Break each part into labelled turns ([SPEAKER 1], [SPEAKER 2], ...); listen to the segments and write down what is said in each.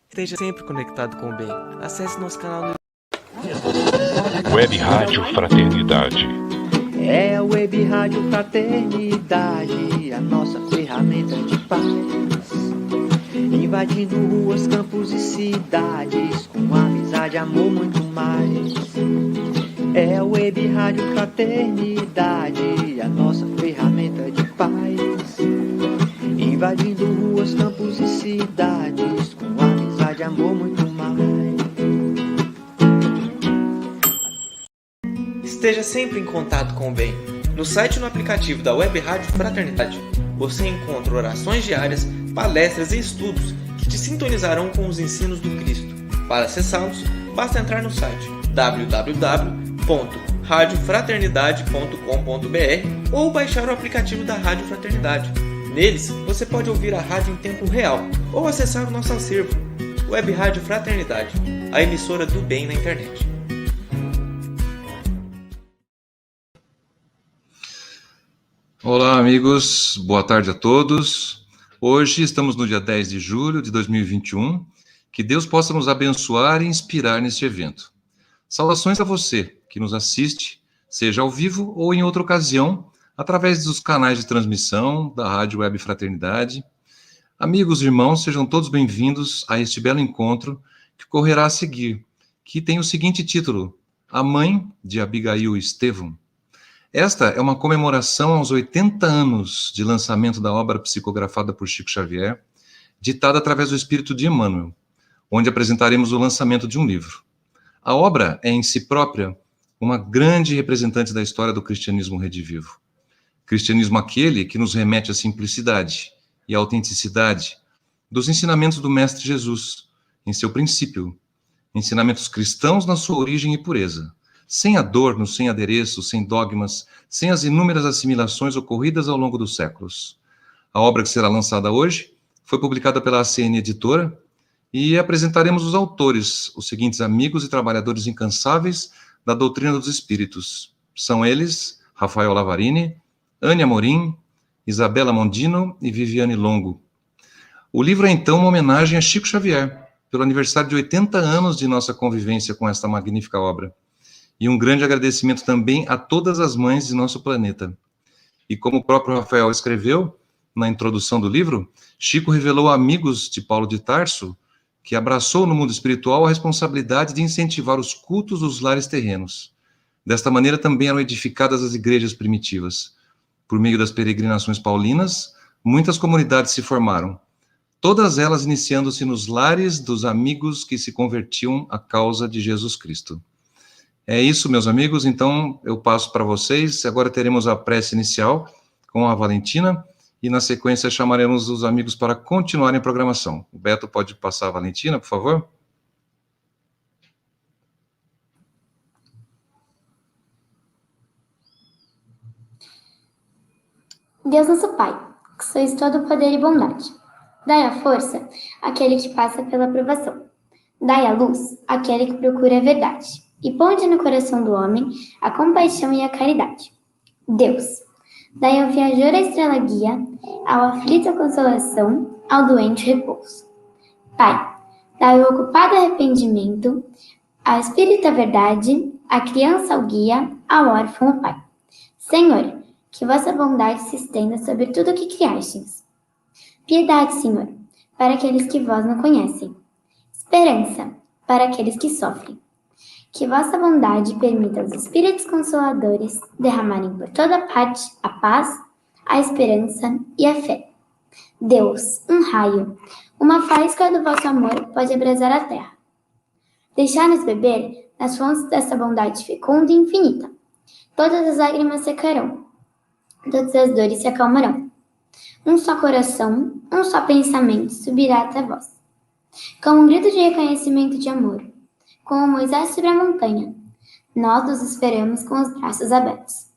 [SPEAKER 1] Esteja sempre conectado com o bem. Acesse nosso canal no
[SPEAKER 2] Web Rádio Fraternidade.
[SPEAKER 3] É a Web Rádio Fraternidade, a nossa ferramenta de paz. Invadindo ruas, campos e cidades, com amizade, amor, muito mais. É a Web Rádio Fraternidade, a nossa ferramenta de paz. Invadindo ruas, campos e cidades, com amizade, amor, muito mais.
[SPEAKER 1] Esteja sempre em contato com o bem. No site e no aplicativo da Web Rádio Fraternidade, você encontra orações diárias, palestras e estudos que te sintonizarão com os ensinos do Cristo. Para acessá-los, basta entrar no site www.radiofraternidade.com.br ou baixar o aplicativo da Rádio Fraternidade. Neles, você pode ouvir a rádio em tempo real ou acessar o nosso acervo. Web Rádio Fraternidade, a emissora do bem na internet.
[SPEAKER 4] Olá, amigos. Boa tarde a todos. Hoje estamos no dia 10 de julho de 2021. Que Deus possa nos abençoar e inspirar neste evento. Saudações a você que nos assiste, seja ao vivo ou em outra ocasião, através dos canais de transmissão da Rádio Web Fraternidade. Amigos e irmãos, sejam todos bem-vindos a este belo encontro que ocorrerá a seguir, que tem o seguinte título: A Mãe de Abigail Estevão. Esta é uma comemoração aos 80 anos de lançamento da obra psicografada por Chico Xavier, ditada através do Espírito de Emmanuel, onde apresentaremos o lançamento de um livro. A obra é, em si própria, uma grande representante da história do cristianismo redivivo. Cristianismo aquele que nos remete à simplicidade e à autenticidade dos ensinamentos do Mestre Jesus, em seu princípio, ensinamentos cristãos na sua origem e pureza, sem adornos, sem adereços, sem dogmas, sem as inúmeras assimilações ocorridas ao longo dos séculos. A obra que será lançada hoje foi publicada pela ACN Editora e apresentaremos os autores, os seguintes amigos e trabalhadores incansáveis da doutrina dos espíritos. São eles Rafael Lavarini, Ania Amorim, Isabela Mondino e Viviane Longo. O livro é então uma homenagem a Chico Xavier, pelo aniversário de 80 anos de nossa convivência com esta magnífica obra. E um grande agradecimento também a todas as mães de nosso planeta. E como o próprio Rafael escreveu, na introdução do livro, Chico revelou a amigos de Paulo de Tarso que abraçou no mundo espiritual a responsabilidade de incentivar os cultos dos lares terrenos. Desta maneira também eram edificadas as igrejas primitivas. Por meio das peregrinações paulinas, muitas comunidades se formaram, todas elas iniciando-se nos lares dos amigos que se convertiam à causa de Jesus Cristo. É isso, meus amigos, então eu passo para vocês. Agora teremos a prece inicial com a Valentina e na sequência chamaremos os amigos para continuarem a programação. O Beto pode passar a Valentina, por favor?
[SPEAKER 5] Deus nosso Pai, que sois todo poder e bondade, dai a força àquele que passa pela provação. Dai a luz àquele que procura a verdade. E ponde no coração do homem a compaixão e a caridade. Deus, dai ao viajor a estrela guia, ao aflito a consolação, ao doente repouso. Pai, dai ao ocupado arrependimento, ao espírito a verdade, à criança ao guia, ao órfão o Pai. Senhor, que vossa bondade se estenda sobre tudo o que criastes. Piedade, Senhor, para aqueles que vós não conhecem. Esperança, para aqueles que sofrem. Que vossa bondade permita aos Espíritos Consoladores derramarem por toda parte a paz, a esperança e a fé. Deus, um raio, uma faísca do vosso amor pode abrasar a terra. Deixai-nos beber nas fontes dessa bondade fecunda e infinita. Todas as lágrimas secarão, todas as dores se acalmarão. Um só coração, um só pensamento subirá até vós. Com um grito de reconhecimento de amor, como Moisés sobre a montanha, nós nos esperamos com os braços abertos.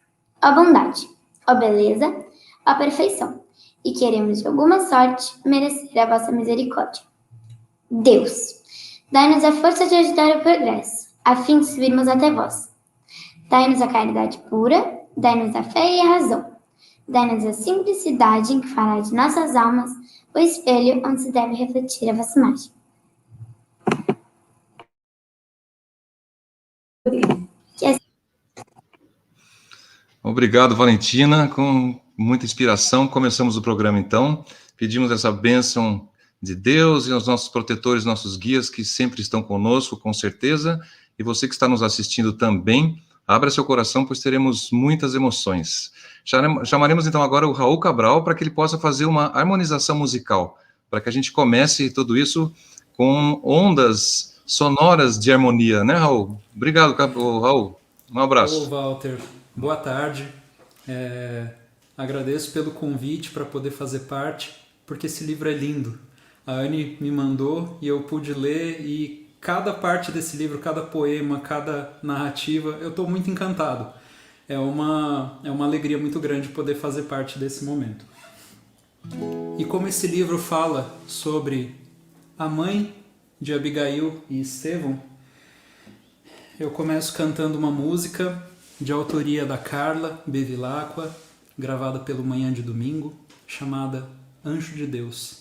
[SPEAKER 5] Ó bondade, ó beleza, ó perfeição, e queremos de alguma sorte merecer a vossa misericórdia. Deus, dai-nos a força de ajudar o progresso, a fim de subirmos até vós. Dai-nos a caridade pura, dai-nos a fé e a razão. Dai-nos a simplicidade em que fará de nossas almas o espelho onde se deve refletir a vossa imagem. Que assim
[SPEAKER 4] Obrigado, Valentina. Com muita inspiração, começamos o programa então. Pedimos essa bênção de Deus e aos nossos protetores, nossos guias que sempre estão conosco, com certeza. E você que está nos assistindo também, abra seu coração, pois teremos muitas emoções. Chamaremos então agora o Raul Cabral para que ele possa fazer uma harmonização musical, para que a gente comece tudo isso com ondas sonoras de harmonia, né, Raul? Obrigado, Raul. Um abraço.
[SPEAKER 6] Ô, Walter, boa tarde. Agradeço pelo convite para poder fazer parte, porque esse livro é lindo. A Anne me mandou e eu pude ler, e cada parte desse livro, cada poema, cada narrativa, eu estou muito encantado. É uma alegria muito grande poder fazer parte desse momento. E como esse livro fala sobre a mãe de Abigail e Estevão, eu começo cantando uma música de autoria da Carla Bevilacqua, gravada pelo Manhã de Domingo, chamada Anjo de Deus.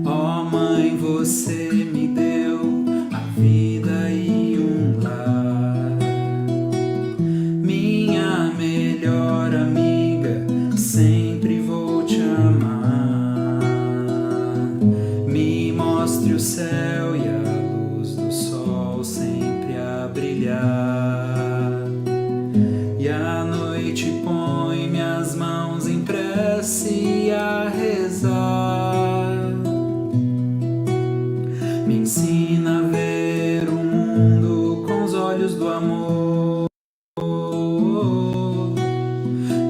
[SPEAKER 6] Ó mãe, você me deu a vida e um lar, minha melhor amiga, sempre vou te amar. Me mostre o céu e a luz do sol sempre a brilhar, e à noite põe minhas mãos em prece a rezar. Me ensina a ver o mundo com os olhos do amor.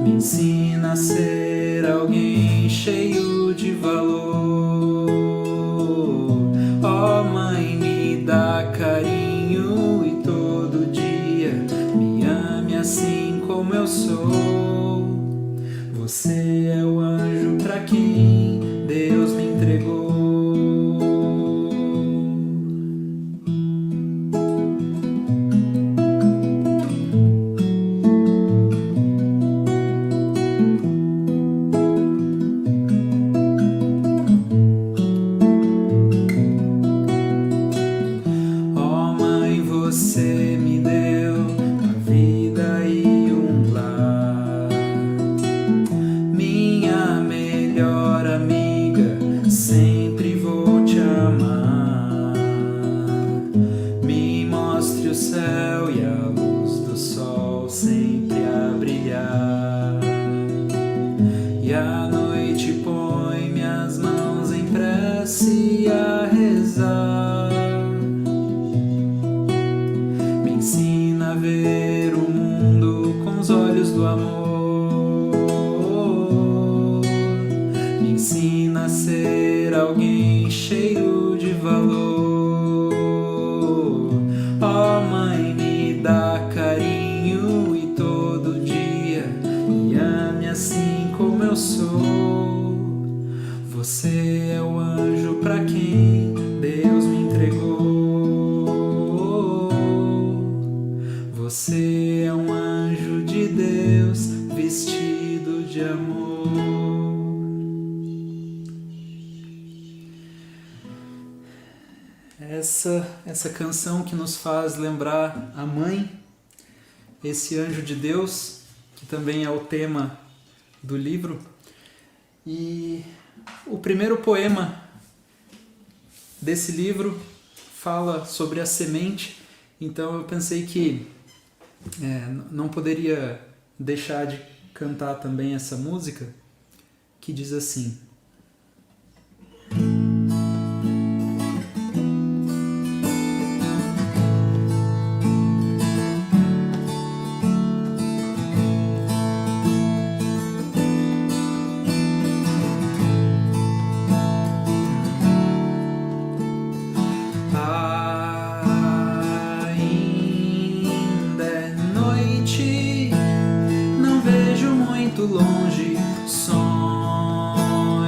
[SPEAKER 6] Me ensina a ser alguém cheio de valor. Ó mãe, me dá carinho e todo dia me ame assim como eu sou. Você é o anjo pra quem Deus me entregou. Ó mãe, você me deu a vida e um lar, minha melhor amiga, sempre vou te amar. Me mostre o céu e a luz do sol sempre a brilhar, e à noite põe minhas mãos em prece a rezar. Me ensina a ver o mundo com os olhos do amor. Me ensina a ser alguém cheio de valor. Ó mãe, me dá carinho e todo dia me ame assim como eu sou. Você é o anjo pra quem Deus me entregou. Você é um anjo de Deus vestido de amor. Essa canção que nos faz lembrar a mãe, esse anjo de Deus, que também é o tema do livro. E o primeiro poema desse livro fala sobre a semente, então eu pensei que não poderia deixar de cantar também essa música, que diz assim: ainda é noite, não vejo muito longe, sonho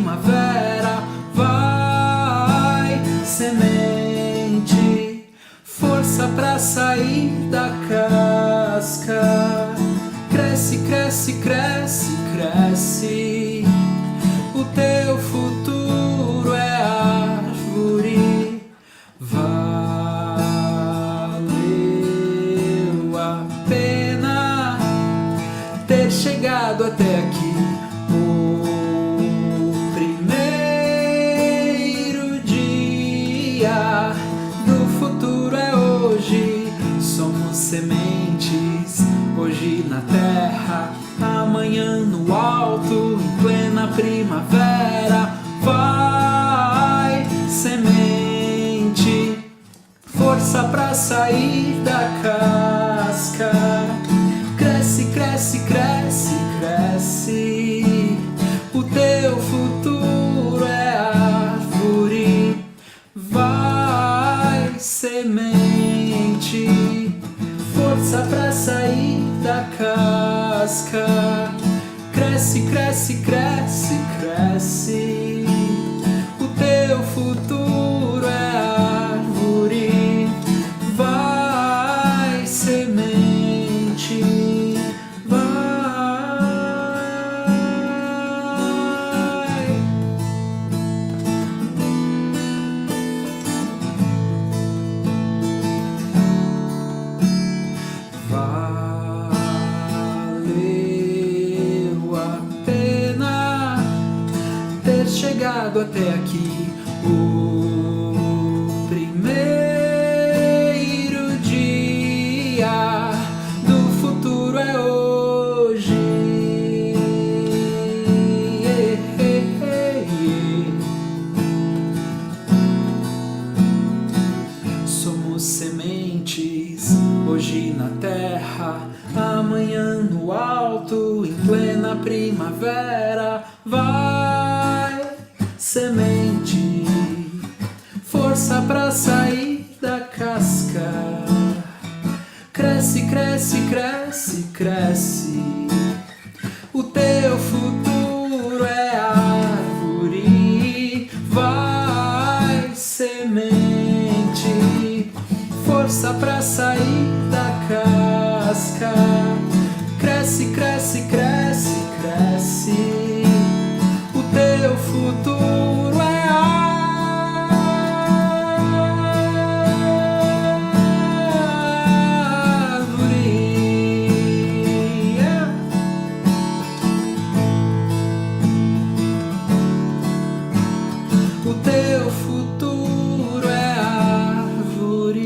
[SPEAKER 6] primavera. Vai, semente, força pra sair da casca. Cresce, cresce, cresce, cresce. O teu futuro é árvore. Valeu a pena ter chegado até aqui. O primeiro dia do futuro é hoje. Somos sementes, hoje na terra, amanhã no alto, em plena primavera. Vai, semente, força pra sair da casca. Cresce, cresce, cresce, cresce. O teu futuro é árvore. Vai, semente, força pra sair da casca. Cresce, cresce, cresce, cresce. O teu futuro é árvore. Vai, semente, vai. Valeu a pena ter chegado até aqui. O primeiro dia do futuro é hoje. Somos sementes, hoje na terra, amanhã no alto, em plena primavera. Vai, semente, força pra sair da casca. Cresce, cresce, cresce, cresce. O teu futuro é árvore. Vai, semente, força pra sair da casca. Cresce, cresce, cresce, cresce. O teu futuro é árvore. O teu futuro é árvore.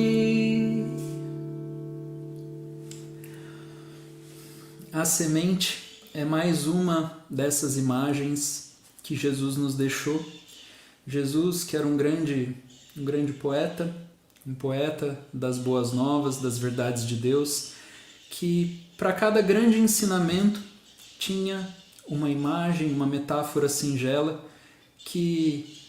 [SPEAKER 6] A semente é mais uma dessas imagens que Jesus nos deixou. Jesus, que era um grande poeta, um poeta das boas novas, das verdades de Deus, que para cada grande ensinamento tinha uma imagem, uma metáfora singela que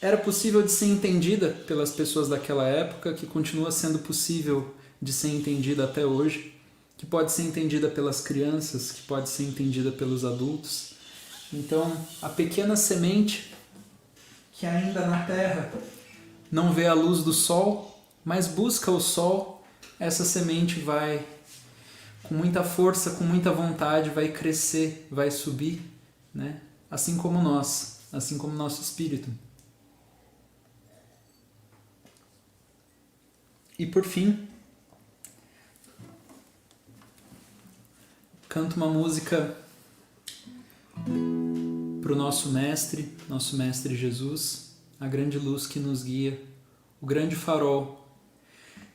[SPEAKER 6] era possível de ser entendida pelas pessoas daquela época, que continua sendo possível de ser entendida até hoje, que pode ser entendida pelas crianças, que pode ser entendida pelos adultos. Então, a pequena semente que ainda na terra não vê a luz do sol, mas busca o sol, essa semente vai, com muita força, com muita vontade, vai crescer, vai subir, né? Assim como nós, assim como nosso espírito. E por fim, canto uma música para o nosso mestre Jesus, a grande luz que nos guia, o grande farol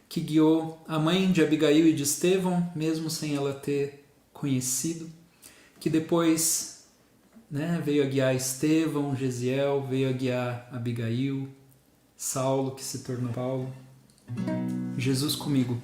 [SPEAKER 6] que guiou a mãe de Abigail e de Estevão, mesmo sem ela ter conhecido, que depois, né, veio a guiar Estevão, Gesiel, veio a guiar Abigail, Saulo, que se tornou Paulo. Jesus comigo.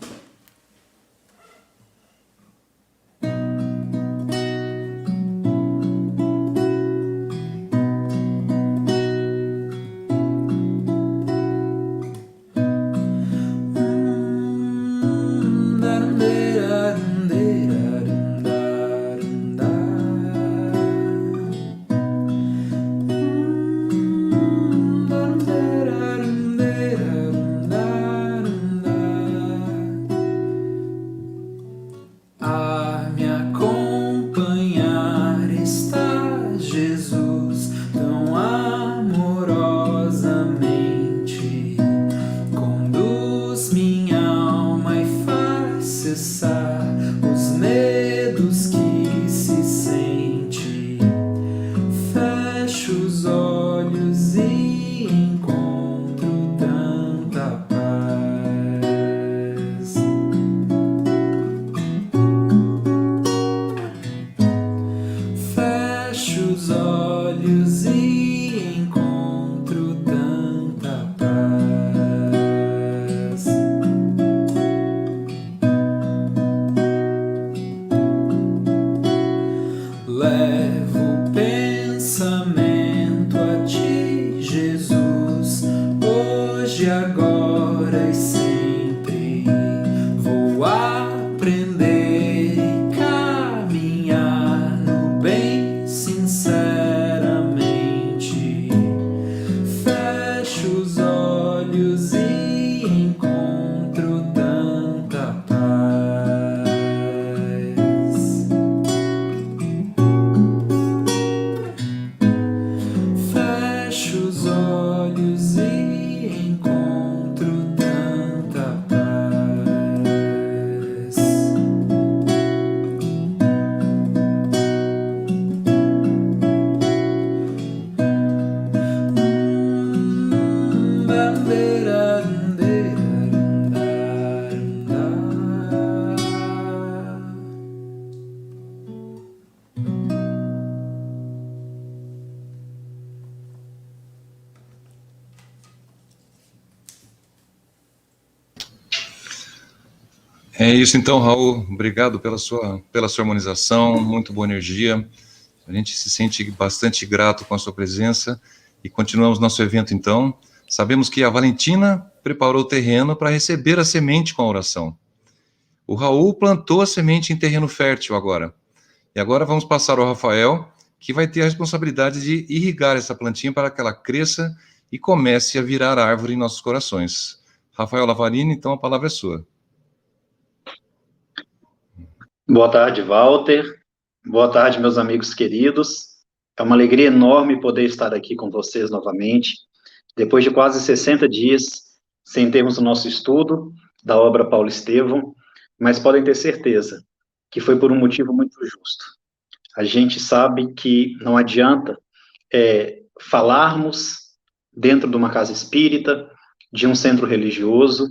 [SPEAKER 4] É isso então, Raul. Obrigado pela sua harmonização, muito boa energia. A gente se sente bastante grato com a sua presença e continuamos nosso evento então. Sabemos que a Valentina preparou o terreno para receber a semente com a oração. O Raul plantou a semente em terreno fértil agora. E agora vamos passar ao Rafael, que vai ter a responsabilidade de irrigar essa plantinha para que ela cresça e comece a virar árvore em nossos corações. Rafael Lavarini, então a palavra é sua.
[SPEAKER 7] Boa tarde, Walter. Boa tarde, meus amigos queridos. É uma alegria enorme poder estar aqui com vocês novamente, depois de quase 60 dias sem termos o nosso estudo da obra Paulo Estevão, mas podem ter certeza que foi por um motivo muito justo. A gente sabe que não adianta falarmos dentro de uma casa espírita, de um centro religioso,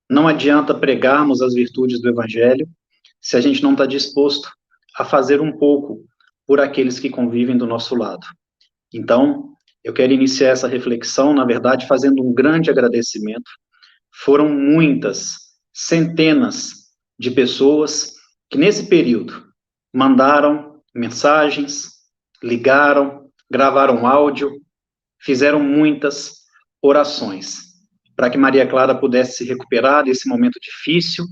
[SPEAKER 7] não adianta pregarmos as virtudes do Evangelho se a gente não está disposto a fazer um pouco por aqueles que convivem do nosso lado. Então, eu quero iniciar essa reflexão, na verdade, fazendo um grande agradecimento. Foram muitas, centenas de pessoas que, nesse período, mandaram mensagens, ligaram, gravaram áudio, fizeram muitas orações, para que Maria Clara pudesse se recuperar desse momento difícil,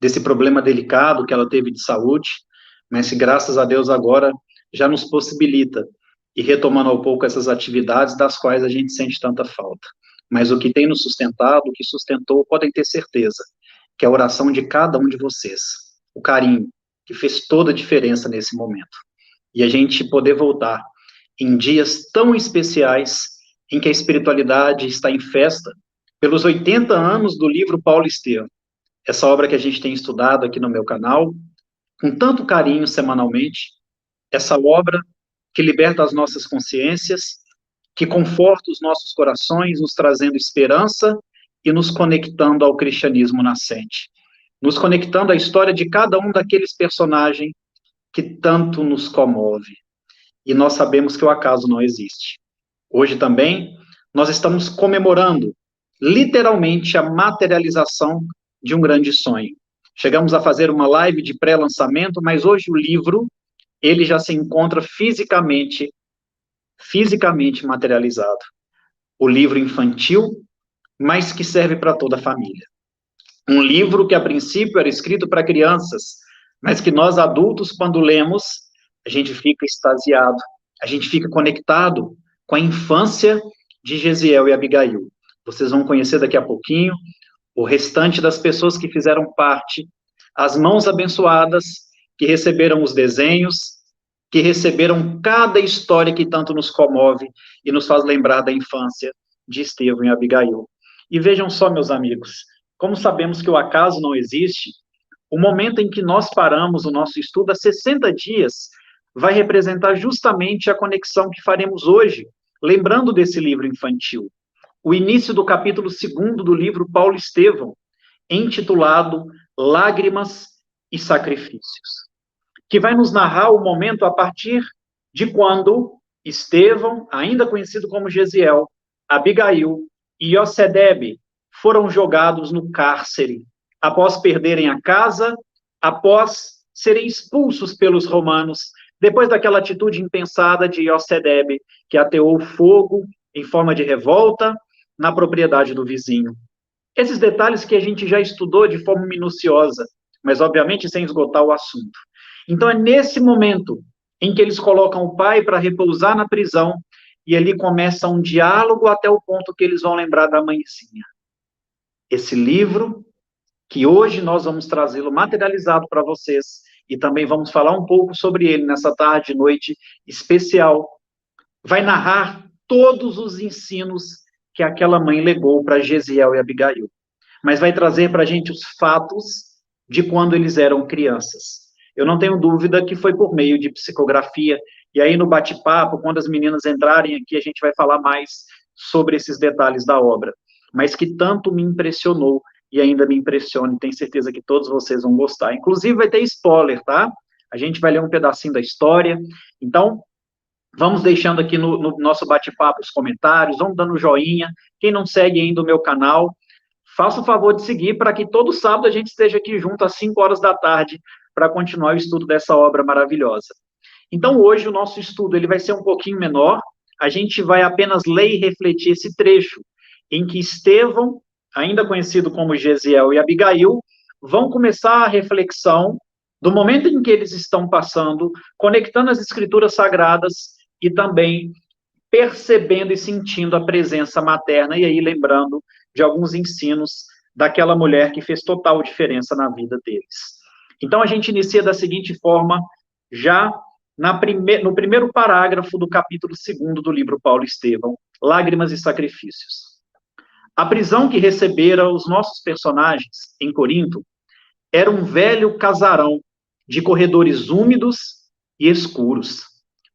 [SPEAKER 7] desse problema delicado que ela teve de saúde, mas que, graças a Deus, agora já nos possibilita ir retomando ao pouco essas atividades das quais a gente sente tanta falta. Mas o que tem nos sustentado, o que sustentou, podem ter certeza, que é a oração de cada um de vocês, o carinho, que fez toda a diferença nesse momento. E a gente poder voltar em dias tão especiais, em que a espiritualidade está em festa, pelos 80 anos do livro Paulo Estevão, essa obra que a gente tem estudado aqui no meu canal, com tanto carinho semanalmente, essa obra que liberta as nossas consciências, que conforta os nossos corações, nos trazendo esperança e nos conectando ao cristianismo nascente, nos conectando à história de cada um daqueles personagens que tanto nos comove. E nós sabemos que o acaso não existe. Hoje também, nós estamos comemorando, literalmente, a materialização de um grande sonho. Chegamos a fazer uma live de pré-lançamento, mas hoje o livro, ele já se encontra fisicamente materializado. O livro infantil, mas que serve para toda a família. Um livro que, a princípio, era escrito para crianças, mas que nós, adultos, quando lemos, a gente fica extasiado, a gente fica conectado com a infância de Gesiel e Abigail. Vocês vão conhecer daqui a pouquinho o restante das pessoas que fizeram parte, as mãos abençoadas, que receberam os desenhos, que receberam cada história que tanto nos comove e nos faz lembrar da infância de Estevão e Abigail. E vejam só, meus amigos, como sabemos que o acaso não existe, o momento em que nós paramos o nosso estudo há 60 dias vai representar justamente a conexão que faremos hoje, lembrando desse livro infantil. O início do capítulo 2º do livro Paulo Estevão, intitulado Lágrimas e Sacrifícios, que vai nos narrar o momento a partir de quando Estevão, ainda conhecido como Gesiel, Abigail e Iossedebe foram jogados no cárcere, após perderem a casa, após serem expulsos pelos romanos, depois daquela atitude impensada de Iossedebe, que ateou fogo em forma de revolta na propriedade do vizinho. Esses detalhes que a gente já estudou de forma minuciosa, mas obviamente sem esgotar o assunto. Então é nesse momento em que eles colocam o pai para repousar na prisão, e ali começa um diálogo até o ponto que eles vão lembrar da mãezinha. Esse livro, que hoje nós vamos trazê-lo materializado para vocês, e também vamos falar um pouco sobre ele nessa tarde e noite especial, vai narrar todos os ensinos que aquela mãe legou para Gesiel e Abigail, mas vai trazer para a gente os fatos de quando eles eram crianças. Eu não tenho dúvida que foi por meio de psicografia, e aí no bate-papo, quando as meninas entrarem aqui, a gente vai falar mais sobre esses detalhes da obra, mas que tanto me impressionou e ainda me impressiona, e tenho certeza que todos vocês vão gostar. Inclusive vai ter spoiler, tá? A gente vai ler um pedacinho da história, então vamos deixando aqui no nosso bate-papo os comentários, vamos dando joinha. Quem não segue ainda o meu canal, faça o favor de seguir para que todo sábado a gente esteja aqui junto às 5 horas da tarde para continuar o estudo dessa obra maravilhosa. Então, hoje, o nosso estudo ele vai ser um pouquinho menor, a gente vai apenas ler e refletir esse trecho em que Estevão, ainda conhecido como Gesiel e Abigail, vão começar a reflexão do momento em que eles estão passando, conectando as escrituras sagradas e também percebendo e sentindo a presença materna, e aí lembrando de alguns ensinos daquela mulher que fez total diferença na vida deles. Então, a gente inicia da seguinte forma, já no primeiro parágrafo do capítulo 2 do livro Paulo Estevão, Lágrimas e Sacrifícios. A prisão que recebera os nossos personagens em Corinto era um velho casarão de corredores úmidos e escuros,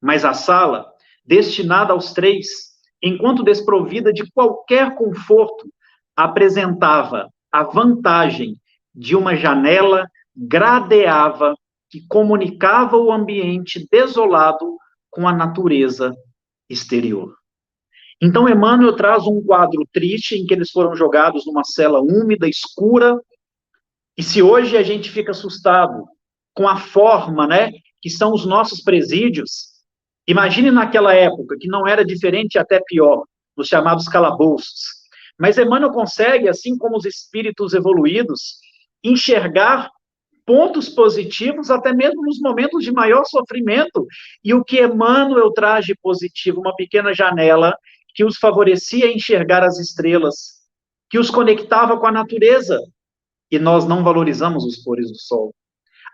[SPEAKER 7] mas a sala, destinada aos 3, enquanto desprovida de qualquer conforto, apresentava a vantagem de uma janela gradeava que comunicava o ambiente desolado com a natureza exterior. Então, Emmanuel traz um quadro triste em que eles foram jogados numa cela úmida, escura, e se hoje a gente fica assustado com a forma, né, que são os nossos presídios, imagine naquela época, que não era diferente, até pior, nos chamados calabouços. Mas Emmanuel consegue, assim como os espíritos evoluídos, enxergar pontos positivos, até mesmo nos momentos de maior sofrimento. E o que Emmanuel traz de positivo? Uma pequena janela que os favorecia a enxergar as estrelas, que os conectava com a natureza. E nós não valorizamos os pôres do sol.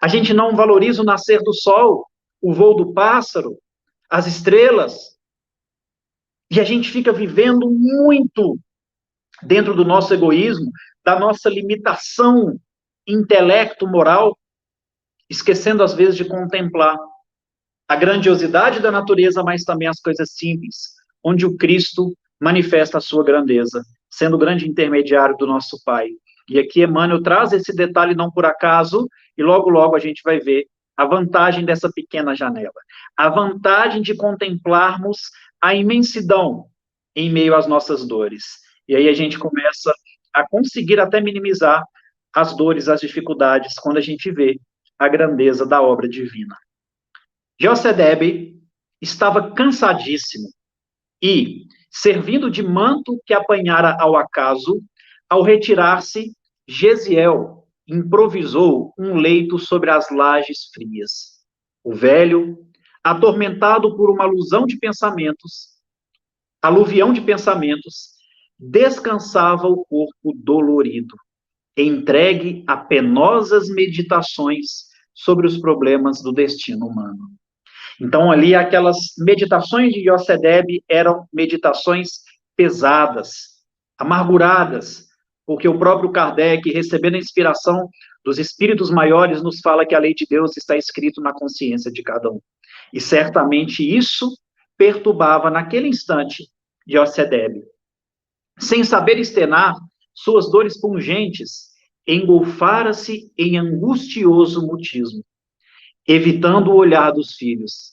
[SPEAKER 7] A gente não valoriza o nascer do sol, o voo do pássaro, as estrelas. E a gente fica vivendo muito dentro do nosso egoísmo, da nossa limitação intelecto-moral, esquecendo às vezes de contemplar a grandiosidade da natureza, mas também as coisas simples, onde o Cristo manifesta a sua grandeza, sendo o grande intermediário do nosso Pai. E aqui Emmanuel traz esse detalhe não por acaso, e logo, logo a gente vai ver a vantagem dessa pequena janela, a vantagem de contemplarmos a imensidão em meio às nossas dores. E aí a gente começa a conseguir até minimizar as dores, as dificuldades, quando a gente vê a grandeza da obra divina. Josedebe estava cansadíssimo e, servindo de manto que apanhara ao acaso, ao retirar-se, Gesiel improvisou um leito sobre as lajes frias. O velho, atormentado por uma aluvião de pensamentos, descansava o corpo dolorido, entregue a penosas meditações sobre os problemas do destino humano. Então, ali, aquelas meditações de Josedebe eram meditações pesadas, amarguradas, porque o próprio Kardec, recebendo a inspiração dos espíritos maiores, nos fala que a lei de Deus está escrita na consciência de cada um. E certamente isso perturbava, naquele instante, Josedebe. Sem saber externar suas dores pungentes, engolfara-se em angustioso mutismo, evitando o olhar dos filhos.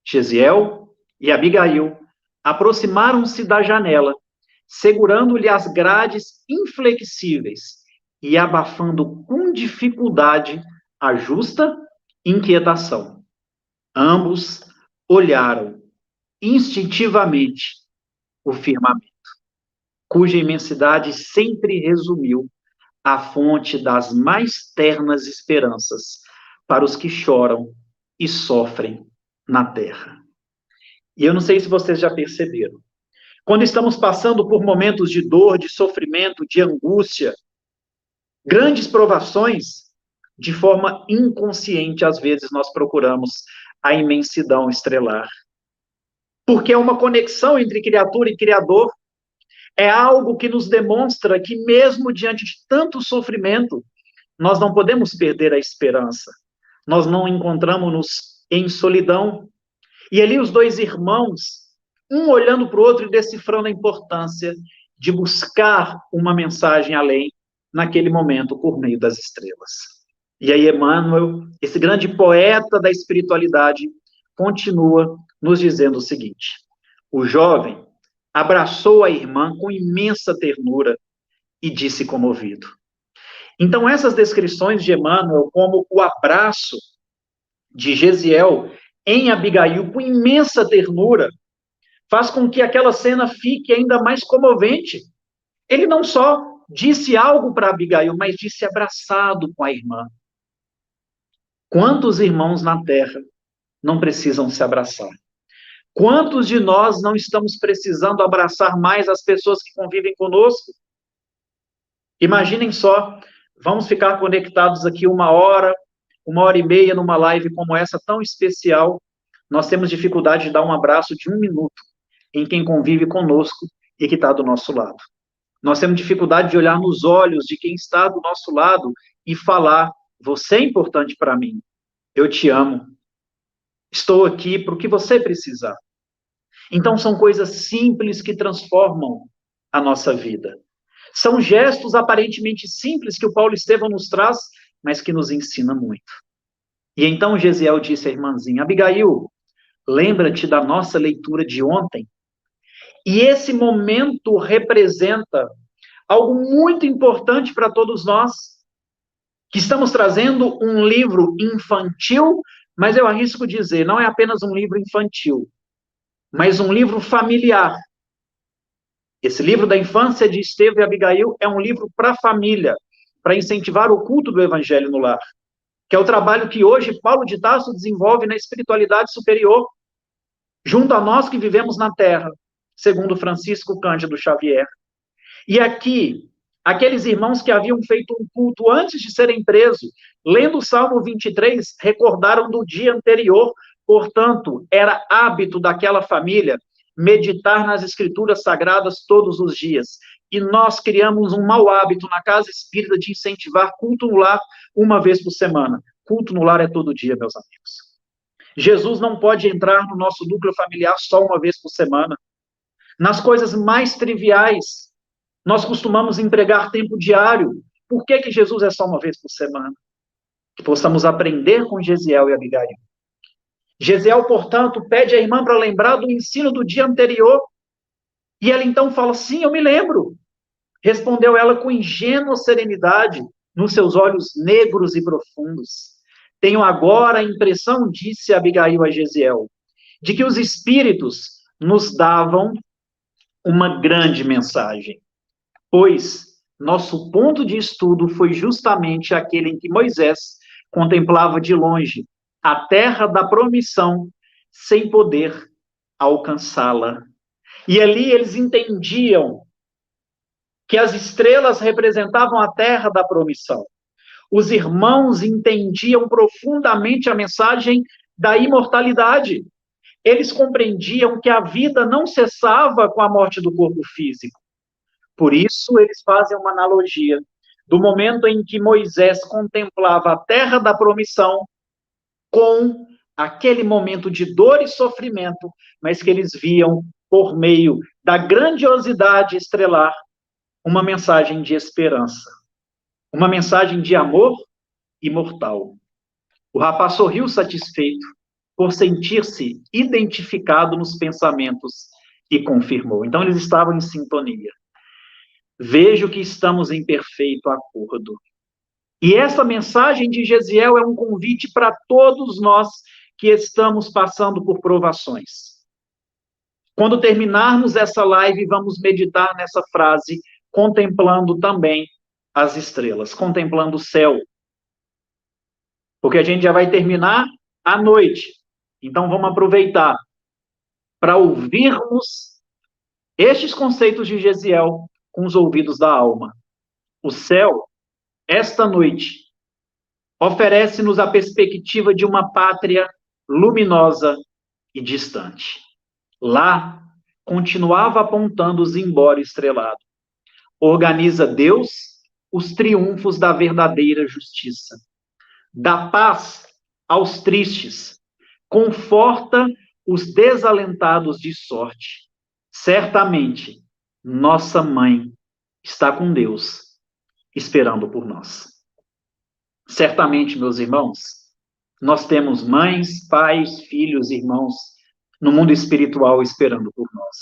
[SPEAKER 7] Gesiel e Abigail aproximaram-se da janela, segurando-lhe as grades inflexíveis e abafando com dificuldade a justa inquietação. Ambos olharam instintivamente o firmamento, cuja imensidade sempre resumiu a fonte das mais ternas esperanças para os que choram e sofrem na terra. E eu não sei se vocês já perceberam, quando estamos passando por momentos de dor, de sofrimento, de angústia, grandes provações, de forma inconsciente, às vezes nós procuramos a imensidão estrelar. Porque é uma conexão entre criatura e criador, é algo que nos demonstra que mesmo diante de tanto sofrimento, nós não podemos perder a esperança. Nós não encontramos-nos em solidão. E ali os dois irmãos, um olhando para o outro e decifrando a importância de buscar uma mensagem além, naquele momento, por meio das estrelas. E aí Emmanuel, esse grande poeta da espiritualidade, continua nos dizendo o seguinte: o jovem abraçou a irmã com imensa ternura e disse comovido. Então, essas descrições de Emmanuel, como o abraço de Gesiel em Abigail com imensa ternura, faz com que aquela cena fique ainda mais comovente. Ele não só disse algo para Abigail, mas disse abraçado com a irmã. Quantos irmãos na terra não precisam se abraçar? Quantos de nós não estamos precisando abraçar mais as pessoas que convivem conosco? Imaginem só, vamos ficar conectados aqui 1 hora e meia numa live como essa, tão especial. Nós temos dificuldade de dar um abraço de 1 minuto em quem convive conosco e que está do nosso lado. Nós temos dificuldade de olhar nos olhos de quem está do nosso lado e falar: você é importante para mim, eu te amo, estou aqui para o que você precisar. Então, são coisas simples que transformam a nossa vida. São gestos aparentemente simples que o Paulo Estevão nos traz, mas que nos ensina muito. E então Gesiel disse à irmãzinha: Abigail, lembra-te da nossa leitura de ontem? E esse momento representa algo muito importante para todos nós, que estamos trazendo um livro infantil, mas eu arrisco dizer, não é apenas um livro infantil, mas um livro familiar. Esse livro da infância de Estevão e Abigail é um livro para a família, para incentivar o culto do Evangelho no lar, que é o trabalho que hoje Paulo de Tarso desenvolve na espiritualidade superior, junto a nós que vivemos na Terra, segundo Francisco Cândido Xavier. E aqui, aqueles irmãos que haviam feito um culto antes de serem presos, lendo o Salmo 23, recordaram do dia anterior, portanto, era hábito daquela família meditar nas escrituras sagradas todos os dias. E nós criamos um mau hábito na casa espírita de incentivar culto no lar 1 vez por semana. Culto no lar é todo dia, meus amigos. Jesus não pode entrar no nosso núcleo familiar só 1 vez por semana. Nas coisas mais triviais, nós costumamos empregar tempo diário. Por que Jesus é só 1 vez por semana? Que possamos aprender com Gesiel e Abigail. Gesiel, portanto, pede à irmã para lembrar do ensino do dia anterior. E ela então fala: sim, eu me lembro. Respondeu ela com ingênua serenidade, nos seus olhos negros e profundos. Tenho agora a impressão, disse Abigail a Gesiel, de que os espíritos nos davam uma grande mensagem, pois nosso ponto de estudo foi justamente aquele em que Moisés contemplava de longe a terra da promissão sem poder alcançá-la. E ali eles entendiam que as estrelas representavam a terra da promissão. Os irmãos entendiam profundamente a mensagem da imortalidade. Eles compreendiam que a vida não cessava com a morte do corpo físico. Por isso, eles fazem uma analogia do momento em que Moisés contemplava a terra da promissão com aquele momento de dor e sofrimento, mas que eles viam, por meio da grandiosidade estrelar, uma mensagem de esperança, uma mensagem de amor imortal. O rapaz sorriu satisfeito por sentir-se identificado nos pensamentos e confirmou. Então, eles estavam em sintonia. Vejo que estamos em perfeito acordo. E essa mensagem de Gesiel é um convite para todos nós que estamos passando por provações. Quando terminarmos essa live, vamos meditar nessa frase, contemplando também as estrelas, contemplando o céu. Porque a gente já vai terminar à noite. Então, vamos aproveitar para ouvirmos estes conceitos de Gesiel com os ouvidos da alma. O céu, esta noite, oferece-nos a perspectiva de uma pátria luminosa e distante. Lá, continuava apontando o zimbório estrelado. Organiza Deus os triunfos da verdadeira justiça. Dá paz aos tristes. Conforta os desalentados de sorte. Certamente, nossa mãe está com Deus, esperando por nós. Certamente, meus irmãos, nós temos mães, pais, filhos, irmãos no mundo espiritual esperando por nós.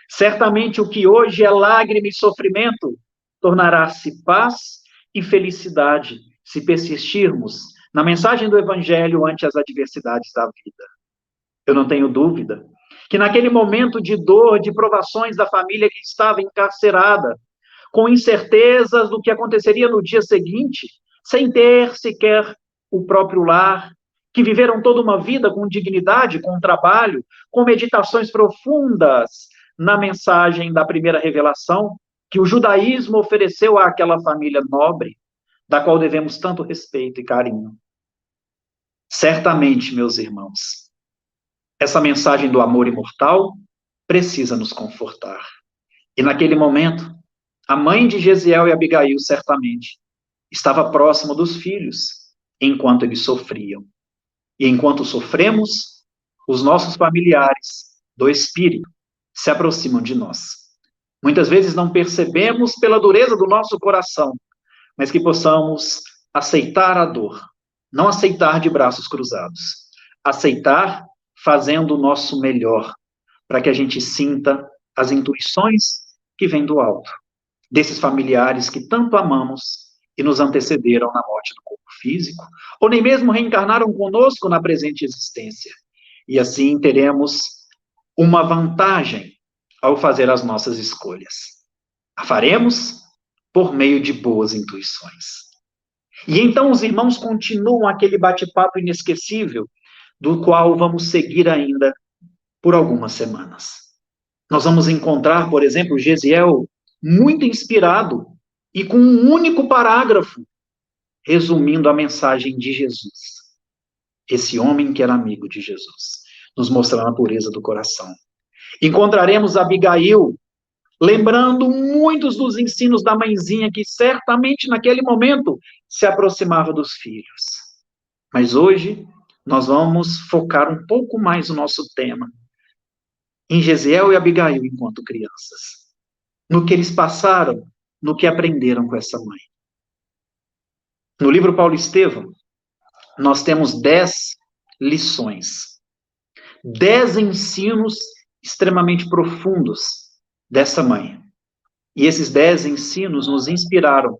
[SPEAKER 7] Certamente o que hoje é lágrima e sofrimento tornará-se paz e felicidade se persistirmos na mensagem do Evangelho ante as adversidades da vida. Eu não tenho dúvida que naquele momento de dor, de provações da família que estava encarcerada, com incertezas do que aconteceria no dia seguinte, sem ter sequer o próprio lar, que viveram toda uma vida com dignidade, com trabalho, com meditações profundas na mensagem da primeira revelação que o judaísmo ofereceu àquela família nobre, da qual devemos tanto respeito e carinho. Certamente, meus irmãos, essa mensagem do amor imortal precisa nos confortar. E naquele momento, a mãe de Gesiel e Abigail, certamente, estava próxima dos filhos, enquanto eles sofriam. E enquanto sofremos, os nossos familiares do Espírito se aproximam de nós. Muitas vezes não percebemos pela dureza do nosso coração, mas que possamos aceitar a dor, não aceitar de braços cruzados, aceitar fazendo o nosso melhor, para que a gente sinta as intuições que vêm do alto, desses familiares que tanto amamos e nos antecederam na morte do corpo físico, ou nem mesmo reencarnaram conosco na presente existência. E assim teremos uma vantagem ao fazer as nossas escolhas. A faremos por meio de boas intuições. E então os irmãos continuam aquele bate-papo inesquecível, do qual vamos seguir ainda por algumas semanas. Nós vamos encontrar, por exemplo, Gesiel muito inspirado e com um único parágrafo, resumindo a mensagem de Jesus. Esse homem que era amigo de Jesus, nos mostrando a pureza do coração. Encontraremos Abigail, lembrando muitos dos ensinos da mãezinha, que certamente naquele momento se aproximava dos filhos. Mas hoje, nós vamos focar um pouco mais o nosso tema em Gesiel e Abigail enquanto crianças, no que eles passaram, no que aprenderam com essa mãe. No livro Paulo Estevão, nós temos 10 lições, 10 ensinos extremamente profundos dessa mãe. E esses 10 ensinos nos inspiraram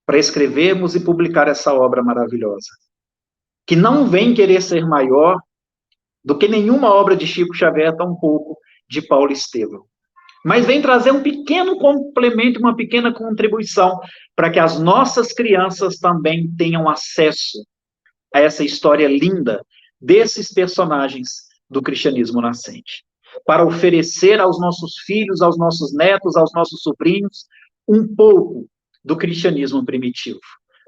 [SPEAKER 7] para escrevermos e publicar essa obra maravilhosa, que não vem querer ser maior do que nenhuma obra de Chico Xavier, tampouco de Paulo Estevão, mas vem trazer um pequeno complemento, uma pequena contribuição, para que as nossas crianças também tenham acesso a essa história linda desses personagens do cristianismo nascente, para oferecer aos nossos filhos, aos nossos netos, aos nossos sobrinhos, um pouco do cristianismo primitivo,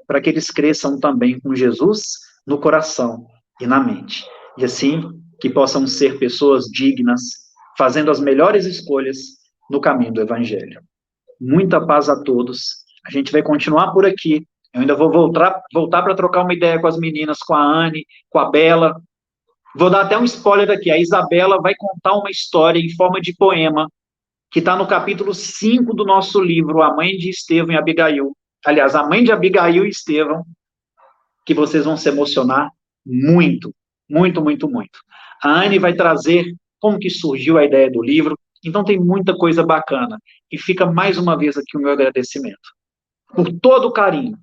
[SPEAKER 7] para que eles cresçam também com Jesus no coração e na mente, e assim que possam ser pessoas dignas, fazendo as melhores escolhas no caminho do Evangelho. Muita paz a todos. A gente vai continuar por aqui. Eu ainda vou voltar para trocar uma ideia com as meninas, com a Anne, com a Bela. Vou dar até um spoiler aqui. A Isabela vai contar uma história em forma de poema, que está no capítulo 5 do nosso livro, A Mãe de Estevão e Abigail. Aliás, A Mãe de Abigail e Estevão, que vocês vão se emocionar muito, muito, muito, muito. A Anne vai trazer como que surgiu a ideia do livro. Então tem muita coisa bacana. E fica mais uma vez aqui o meu agradecimento por todo o carinho,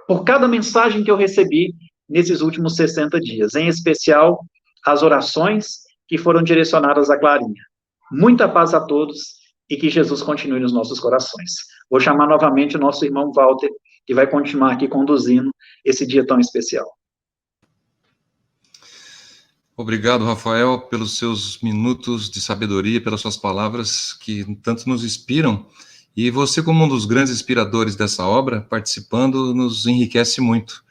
[SPEAKER 7] por cada mensagem que eu recebi nesses últimos 60 dias, em especial as orações que foram direcionadas à Clarinha. Muita paz a todos e que Jesus continue nos nossos corações. Vou chamar novamente o nosso irmão Walter, que vai continuar aqui conduzindo esse dia tão especial.
[SPEAKER 4] Obrigado, Rafael, pelos seus minutos de sabedoria, pelas suas palavras que tanto nos inspiram. E você, como um dos grandes inspiradores dessa obra, participando, nos enriquece muito.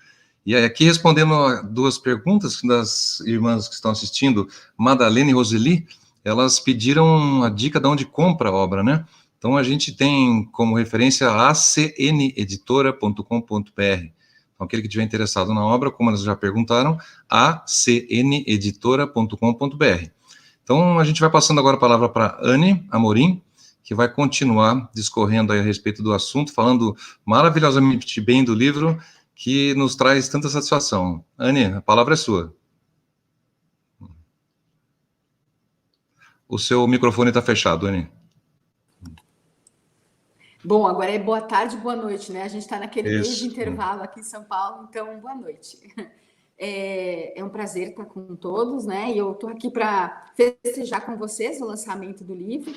[SPEAKER 4] E aqui, respondendo a 2 perguntas das irmãs que estão assistindo, Madalena e Roseli, elas pediram a dica de onde compra a obra, né? Então, a gente tem como referência acneditora.com.br. Então, aquele que estiver interessado na obra, como elas já perguntaram, acneditora.com.br. Então, a gente vai passando agora a palavra para Anne Amorim, que vai continuar discorrendo aí a respeito do assunto, falando maravilhosamente bem do livro, que nos traz tanta satisfação. Anne, a palavra é sua. O seu microfone está fechado, Anne.
[SPEAKER 8] Bom, agora é boa tarde, boa noite, né? A gente está naquele mês de
[SPEAKER 4] Isso.
[SPEAKER 8] intervalo aqui em São Paulo, então boa noite. É um prazer estar com todos, né? E eu estou aqui para festejar com vocês o lançamento do livro.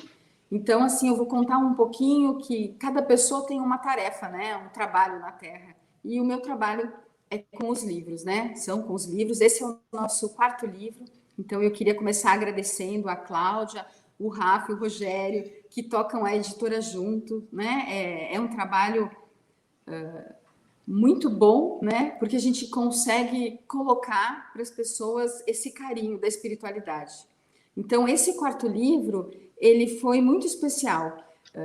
[SPEAKER 8] Então, assim, eu vou contar um pouquinho que cada pessoa tem uma tarefa, né? Um trabalho na Terra. E o meu trabalho é com os livros, né? São com os livros. Esse é o nosso 4º livro. Então, eu queria começar agradecendo a Cláudia, o Rafa e o Rogério, que tocam a editora junto, né? É um trabalho muito bom, né? Porque a gente consegue colocar para as pessoas esse carinho da espiritualidade. Então, esse 4º livro, ele foi muito especial.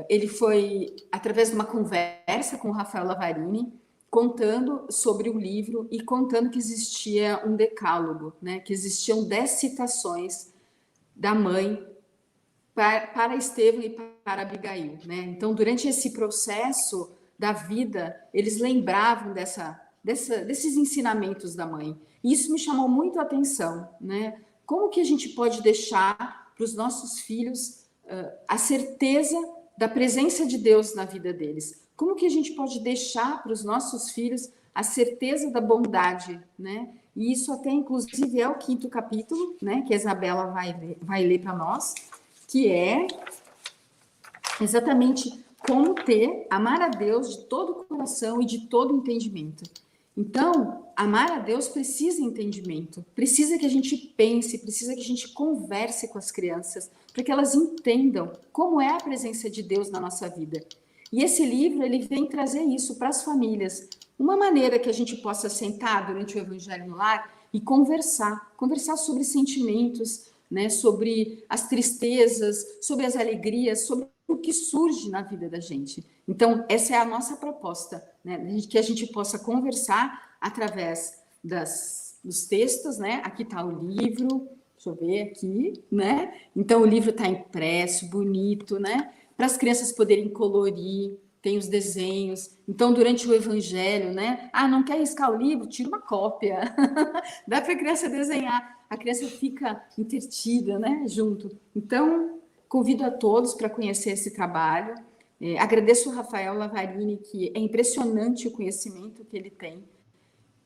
[SPEAKER 8] Ele foi através de uma conversa com o Rafael Lavarini, contando sobre o livro e contando que existia um decálogo, né? Que existiam 10 citações da mãe para Estevão e para Abigail, né? Então, durante esse processo da vida, eles lembravam desses ensinamentos da mãe. E isso me chamou muito a atenção, né? Como que a gente pode deixar para os nossos filhos a certeza da presença de Deus na vida deles? Como que a gente pode deixar para os nossos filhos a certeza da bondade, né? E isso até, inclusive, é o 5º capítulo, né? Que a Isabela vai ler para nós, que é exatamente como amar a Deus de todo o coração e de todo o entendimento. Então, amar a Deus precisa de entendimento, precisa que a gente pense, precisa que a gente converse com as crianças, para que elas entendam como é a presença de Deus na nossa vida. E esse livro, ele vem trazer isso para as famílias, uma maneira que a gente possa sentar durante o Evangelho no Lar e conversar sobre sentimentos, né, sobre as tristezas, sobre as alegrias, sobre o que surge na vida da gente. Então, essa é a nossa proposta, né, que a gente possa conversar através dos textos, né? Aqui está o livro, deixa eu ver aqui, né? Então, o livro está impresso, bonito, né? Para as crianças poderem colorir, tem os desenhos. Então, durante o Evangelho, né? Não quer riscar o livro? Tira uma cópia. Dá para a criança desenhar. A criança fica entretida, né? Junto. Então, convido a todos para conhecer esse trabalho. Agradeço o Rafael Lavarini, que é impressionante o conhecimento que ele tem.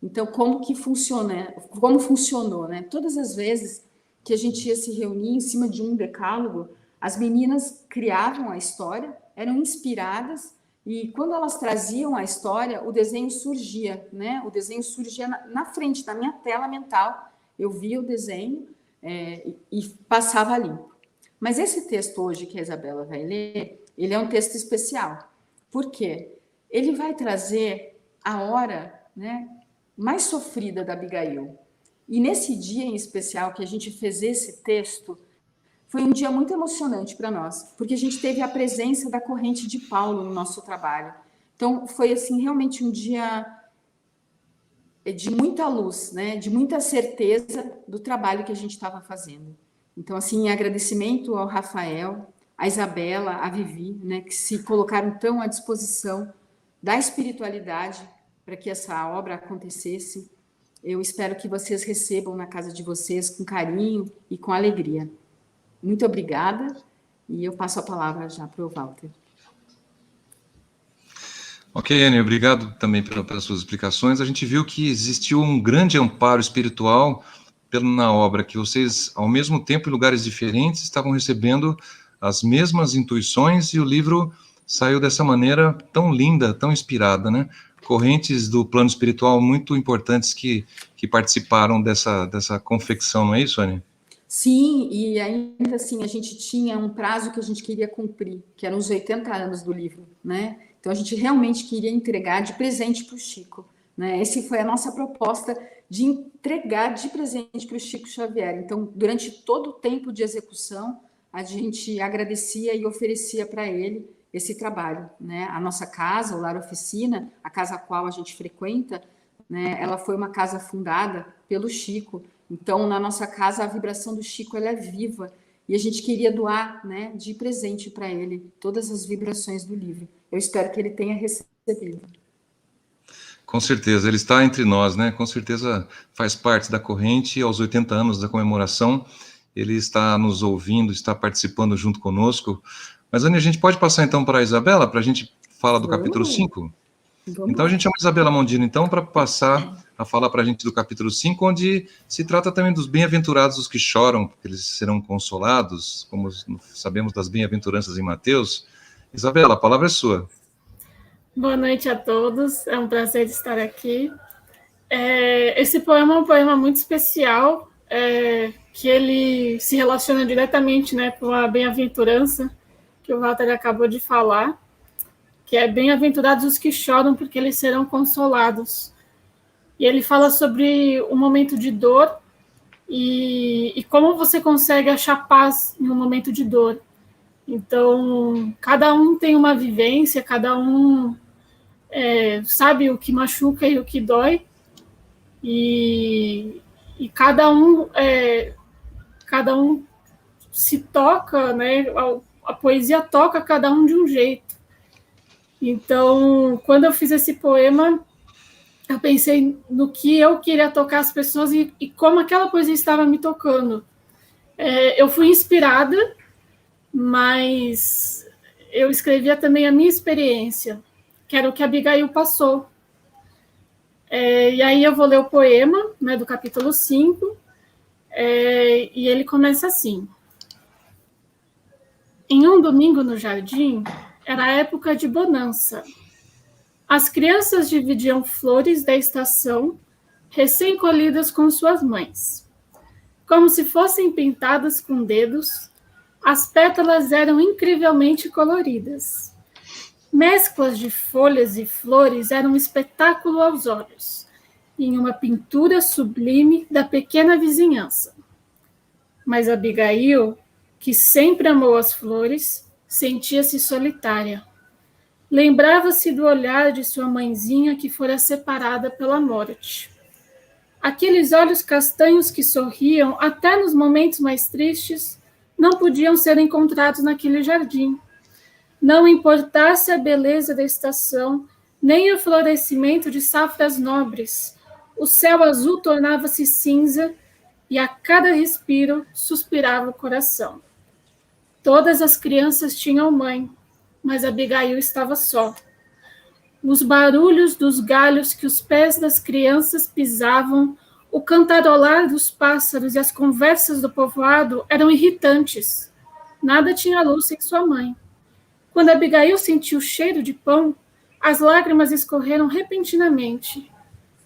[SPEAKER 8] Então, como funcionou, né? Todas as vezes que a gente ia se reunir em cima de um decálogo, as meninas criavam a história, eram inspiradas, e quando elas traziam a história, o desenho surgia, né? O desenho surgia na frente, na minha tela mental. Eu via o desenho e passava ali. Mas esse texto hoje que a Isabela vai ler, ele é um texto especial. Por quê? Ele vai trazer a hora, né, mais sofrida da Abigail. E nesse dia em especial que a gente fez esse texto, foi um dia muito emocionante para nós, porque a gente teve a presença da corrente de Paulo no nosso trabalho. Então, foi assim realmente um dia de muita luz, né, de muita certeza do trabalho que a gente estava fazendo. Então, assim, em agradecimento ao Rafael, à Isabela, à Vivi, né, que se colocaram tão à disposição da espiritualidade para que essa obra acontecesse. Eu espero que vocês recebam na casa de vocês com carinho e com alegria. Muito obrigada, e eu passo a palavra já para o Walter.
[SPEAKER 4] Ok, Anny, obrigado também pelas suas explicações. A gente viu que existiu um grande amparo espiritual na obra, que vocês, ao mesmo tempo, em lugares diferentes, estavam recebendo as mesmas intuições, e o livro saiu dessa maneira tão linda, tão inspirada, né? Correntes do plano espiritual muito importantes que participaram dessa confecção, não é isso, Anny?
[SPEAKER 8] Sim, e ainda assim, a gente tinha um prazo que a gente queria cumprir, que eram os 80 anos do livro, né? Então, a gente realmente queria entregar de presente para o Chico, né? Essa foi a nossa proposta, de entregar de presente para o Chico Xavier. Então, durante todo o tempo de execução, a gente agradecia e oferecia para ele esse trabalho, né? A nossa casa, o Lar Oficina, a casa a qual a gente frequenta, né? Ela foi uma casa fundada pelo Chico. Então, na nossa casa, a vibração do Chico ela é viva, e a gente queria doar, né, de presente para ele todas as vibrações do livro. Eu espero que ele tenha recebido.
[SPEAKER 4] Com certeza, ele está entre nós, né? Com certeza faz parte da corrente, e aos 80 anos da comemoração, ele está nos ouvindo, está participando junto conosco. Mas, Anny, a gente pode passar então para a Isabela, para a gente fala do capítulo 5? Então a gente chama a Isabela Mondino, então, para passar a falar para a gente do capítulo 5, onde se trata também dos bem-aventurados os que choram, porque eles serão consolados, como sabemos das bem-aventuranças em Mateus. Isabela, a palavra é sua.
[SPEAKER 9] Boa noite a todos, é um prazer estar aqui. Esse poema é um poema muito especial, que ele se relaciona diretamente, né, com a bem-aventurança que o Walter acabou de falar, que é bem-aventurados os que choram, porque eles serão consolados. E ele fala sobre um momento de dor e como você consegue achar paz em um momento de dor. Então, cada um tem uma vivência, cada um sabe o que machuca e o que dói, e cada um se toca, né? A poesia toca cada um de um jeito. Então, quando eu fiz esse poema, eu pensei no que eu queria tocar as pessoas e como aquela poesia estava me tocando. Eu fui inspirada, mas eu escrevia também a minha experiência, que era o que a Abigail passou. E aí eu vou ler o poema, né, do capítulo 5, e ele começa assim. Em um domingo no jardim, era a época de bonança. As crianças dividiam flores da estação, recém-colhidas com suas mães. Como se fossem pintadas com dedos, as pétalas eram incrivelmente coloridas. Mesclas de folhas e flores eram um espetáculo aos olhos, em uma pintura sublime da pequena vizinhança. Mas Abigail, que sempre amou as flores, sentia-se solitária. Lembrava-se do olhar de sua mãezinha que fora separada pela morte. Aqueles olhos castanhos que sorriam até nos momentos mais tristes não podiam ser encontrados naquele jardim. Não importasse a beleza da estação, nem o florescimento de safras nobres, o céu azul tornava-se cinza e a cada respiro suspirava o coração. Todas as crianças tinham mãe, mas Abigail estava só. Os barulhos dos galhos que os pés das crianças pisavam, o cantarolar dos pássaros e as conversas do povoado eram irritantes. Nada tinha luz sem sua mãe. Quando Abigail sentiu o cheiro de pão, as lágrimas escorreram repentinamente,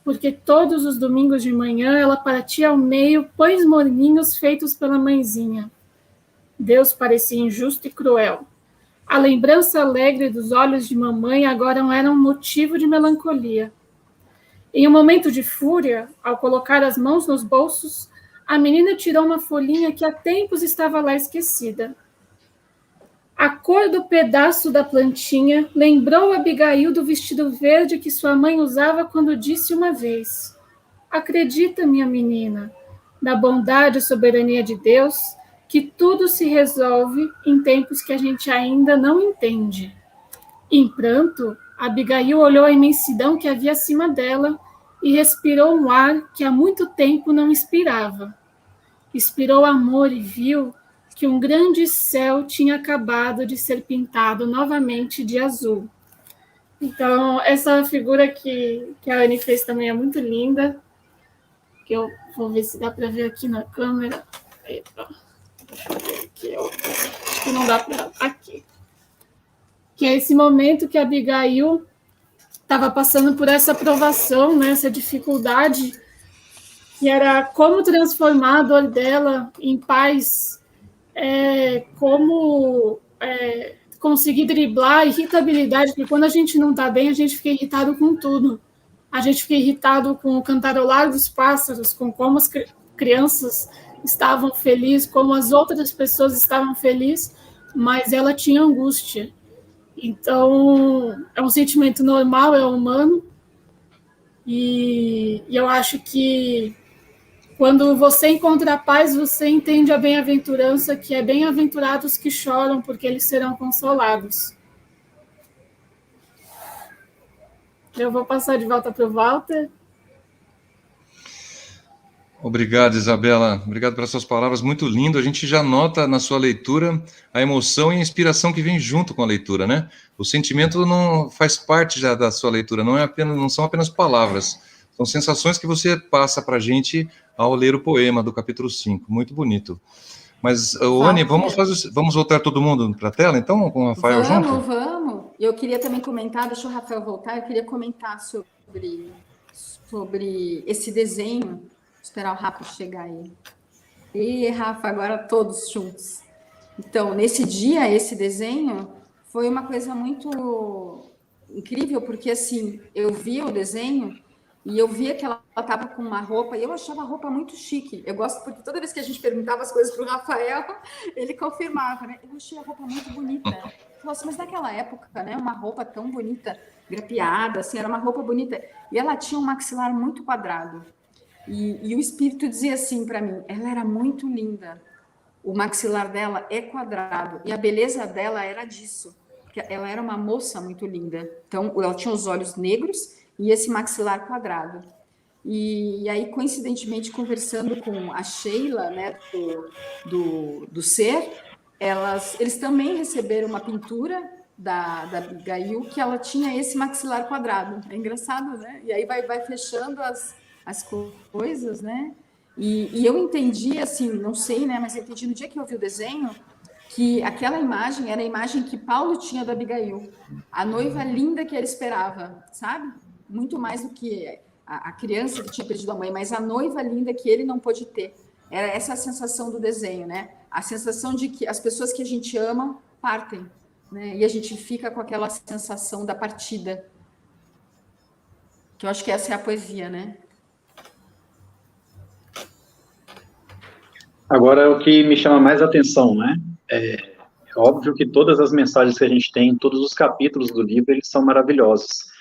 [SPEAKER 9] porque todos os domingos de manhã ela partia ao meio pães morninhos feitos pela mãezinha. Deus parecia injusto e cruel. A lembrança alegre dos olhos de mamãe agora era um motivo de melancolia. Em um momento de fúria, ao colocar as mãos nos bolsos, a menina tirou uma folhinha que há tempos estava lá esquecida. A cor do pedaço da plantinha lembrou Abigail do vestido verde que sua mãe usava quando disse uma vez: acredita, minha menina, na bondade e soberania de Deus, que tudo se resolve em tempos que a gente ainda não entende. Em pranto, Abigail olhou a imensidão que havia acima dela e respirou um ar que há muito tempo não inspirava. Expirou amor e viu que um grande céu tinha acabado de ser pintado novamente de azul. Então, essa figura que a Anne fez também é muito linda, que eu vou ver se dá para ver aqui na câmera. Eita. Aqui, acho que não dá para aqui. Que é esse momento que a Abigail estava passando por essa provação, né, essa dificuldade, que era como transformar a dor dela em paz, como conseguir driblar a irritabilidade, porque quando a gente não está bem, a gente fica irritado com tudo. A gente fica irritado com o cantarolar dos pássaros, com como as crianças estavam felizes, como as outras pessoas estavam felizes, mas ela tinha angústia. Então, é um sentimento normal, é humano, e eu acho que quando você encontra a paz, você entende a bem-aventurança, que é bem-aventurados que choram, porque eles serão consolados. Eu vou passar de volta para o Walter.
[SPEAKER 4] Obrigado, Isabela. Obrigado pelas suas palavras. Muito lindo. A gente já nota na sua leitura a emoção e a inspiração que vem junto com a leitura, né? O sentimento não faz parte já da sua leitura, não são apenas palavras. São sensações que você passa para a gente ao ler o poema do capítulo 5. Muito bonito. Mas, Anne, vamos voltar todo mundo para a tela, então, com o Rafael junto?
[SPEAKER 8] Vamos. Eu queria também comentar, deixa o Rafael voltar, eu queria comentar sobre esse desenho. Vou esperar o Rafa chegar aí. E, Rafa, agora todos juntos. Então, nesse dia, esse desenho foi uma coisa muito incrível, porque, assim, eu via o desenho e eu via que ela estava com uma roupa, e eu achava a roupa muito chique. Eu gosto, porque toda vez que a gente perguntava as coisas para o Rafael, ele confirmava, né? Eu achei a roupa muito bonita. Eu falei assim, mas naquela época, né, uma roupa tão bonita, grapeada, assim, era uma roupa bonita. E ela tinha um maxilar muito quadrado. E o espírito dizia assim para mim, ela era muito linda. O maxilar dela é quadrado, e a beleza dela era disso. Porque ela era uma moça muito linda. Então, ela tinha os olhos negros e esse maxilar quadrado. E aí, coincidentemente, conversando com a Sheila, né, do Ser, eles também receberam uma pintura da Abigail, que ela tinha esse maxilar quadrado. É engraçado, né? E aí vai fechando as coisas, né? E eu entendi, assim, não sei, né, mas eu entendi no dia que eu vi o desenho, que aquela imagem era a imagem que Paulo tinha da Abigail, a noiva linda que ele esperava, sabe? Muito mais do que a criança que tinha perdido a mãe, mas a noiva linda que ele não pôde ter. Era essa a sensação do desenho, né? A sensação de que as pessoas que a gente ama partem, né? E a gente fica com aquela sensação da partida. Que eu acho que essa é a poesia, né?
[SPEAKER 7] Agora, o que me chama mais atenção, né? É óbvio que todas as mensagens que a gente tem, todos os capítulos do livro, eles são maravilhosos.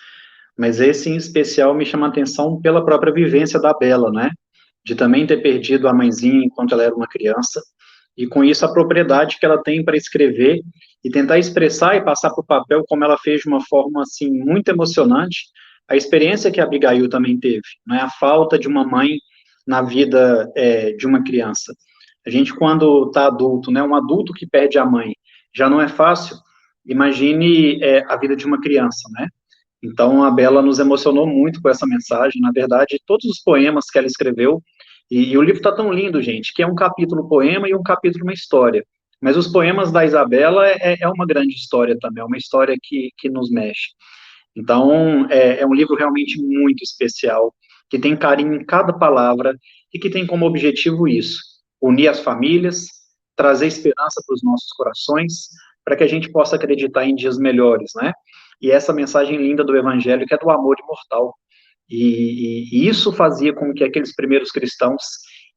[SPEAKER 7] Mas esse, em especial, me chama a atenção pela própria vivência da Bela, né? De também ter perdido a mãezinha enquanto ela era uma criança, e com isso a propriedade que ela tem para escrever e tentar expressar e passar para o papel como ela fez de uma forma, assim, muito emocionante, a experiência que a Abigail também teve, né? A falta de uma mãe na vida de uma criança. A gente, quando está adulto, né? Um adulto que perde a mãe já não é fácil, imagine a vida de uma criança, né? Então, a Bela nos emocionou muito com essa mensagem. Na verdade, todos os poemas que ela escreveu, e o livro está tão lindo, gente, que é um capítulo poema e um capítulo uma história. Mas os poemas da Isabela é uma grande história também, é uma história que nos mexe. Então, é um livro realmente muito especial, que tem carinho em cada palavra e que tem como objetivo isso, unir as famílias, trazer esperança para os nossos corações, para que a gente possa acreditar em dias melhores, né? E essa mensagem linda do Evangelho, que é do amor imortal. E isso fazia com que aqueles primeiros cristãos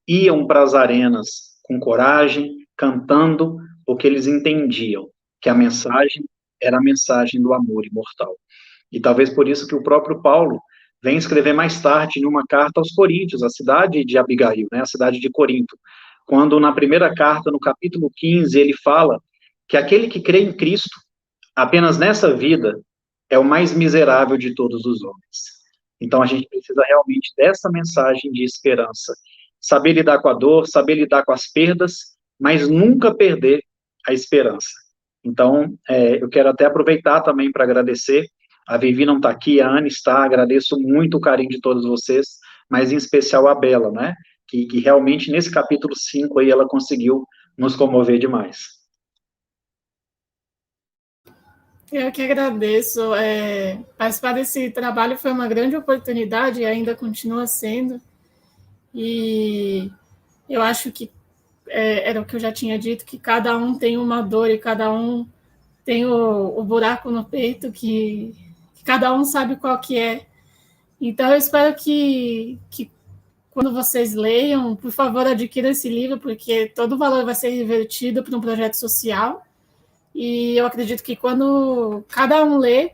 [SPEAKER 7] iam para as arenas com coragem, cantando, porque eles entendiam que a mensagem era a mensagem do amor imortal. E talvez por isso que o próprio Paulo vem escrever mais tarde, em uma carta aos Coríntios, a cidade de Abigail, né, a cidade de Corinto, quando na primeira carta, no capítulo 15, ele fala que aquele que crê em Cristo, apenas nessa vida, é o mais miserável de todos os homens. Então, a gente precisa realmente dessa mensagem de esperança. Saber lidar com a dor, saber lidar com as perdas, mas nunca perder a esperança. Então, eu quero até aproveitar também para agradecer. A Vivi não está aqui, a Ana está, agradeço muito o carinho de todos vocês, mas em especial a Bela, né? Que realmente nesse capítulo 5 aí ela conseguiu nos comover demais.
[SPEAKER 9] Eu que agradeço. Participar desse trabalho foi uma grande oportunidade e ainda continua sendo. E eu acho que era o que eu já tinha dito, que cada um tem uma dor e cada um tem o buraco no peito que cada um sabe qual que é. Então, eu espero que quando vocês leiam, por favor, adquiram esse livro, porque todo o valor vai ser revertido para um projeto social. E eu acredito que quando cada um lê,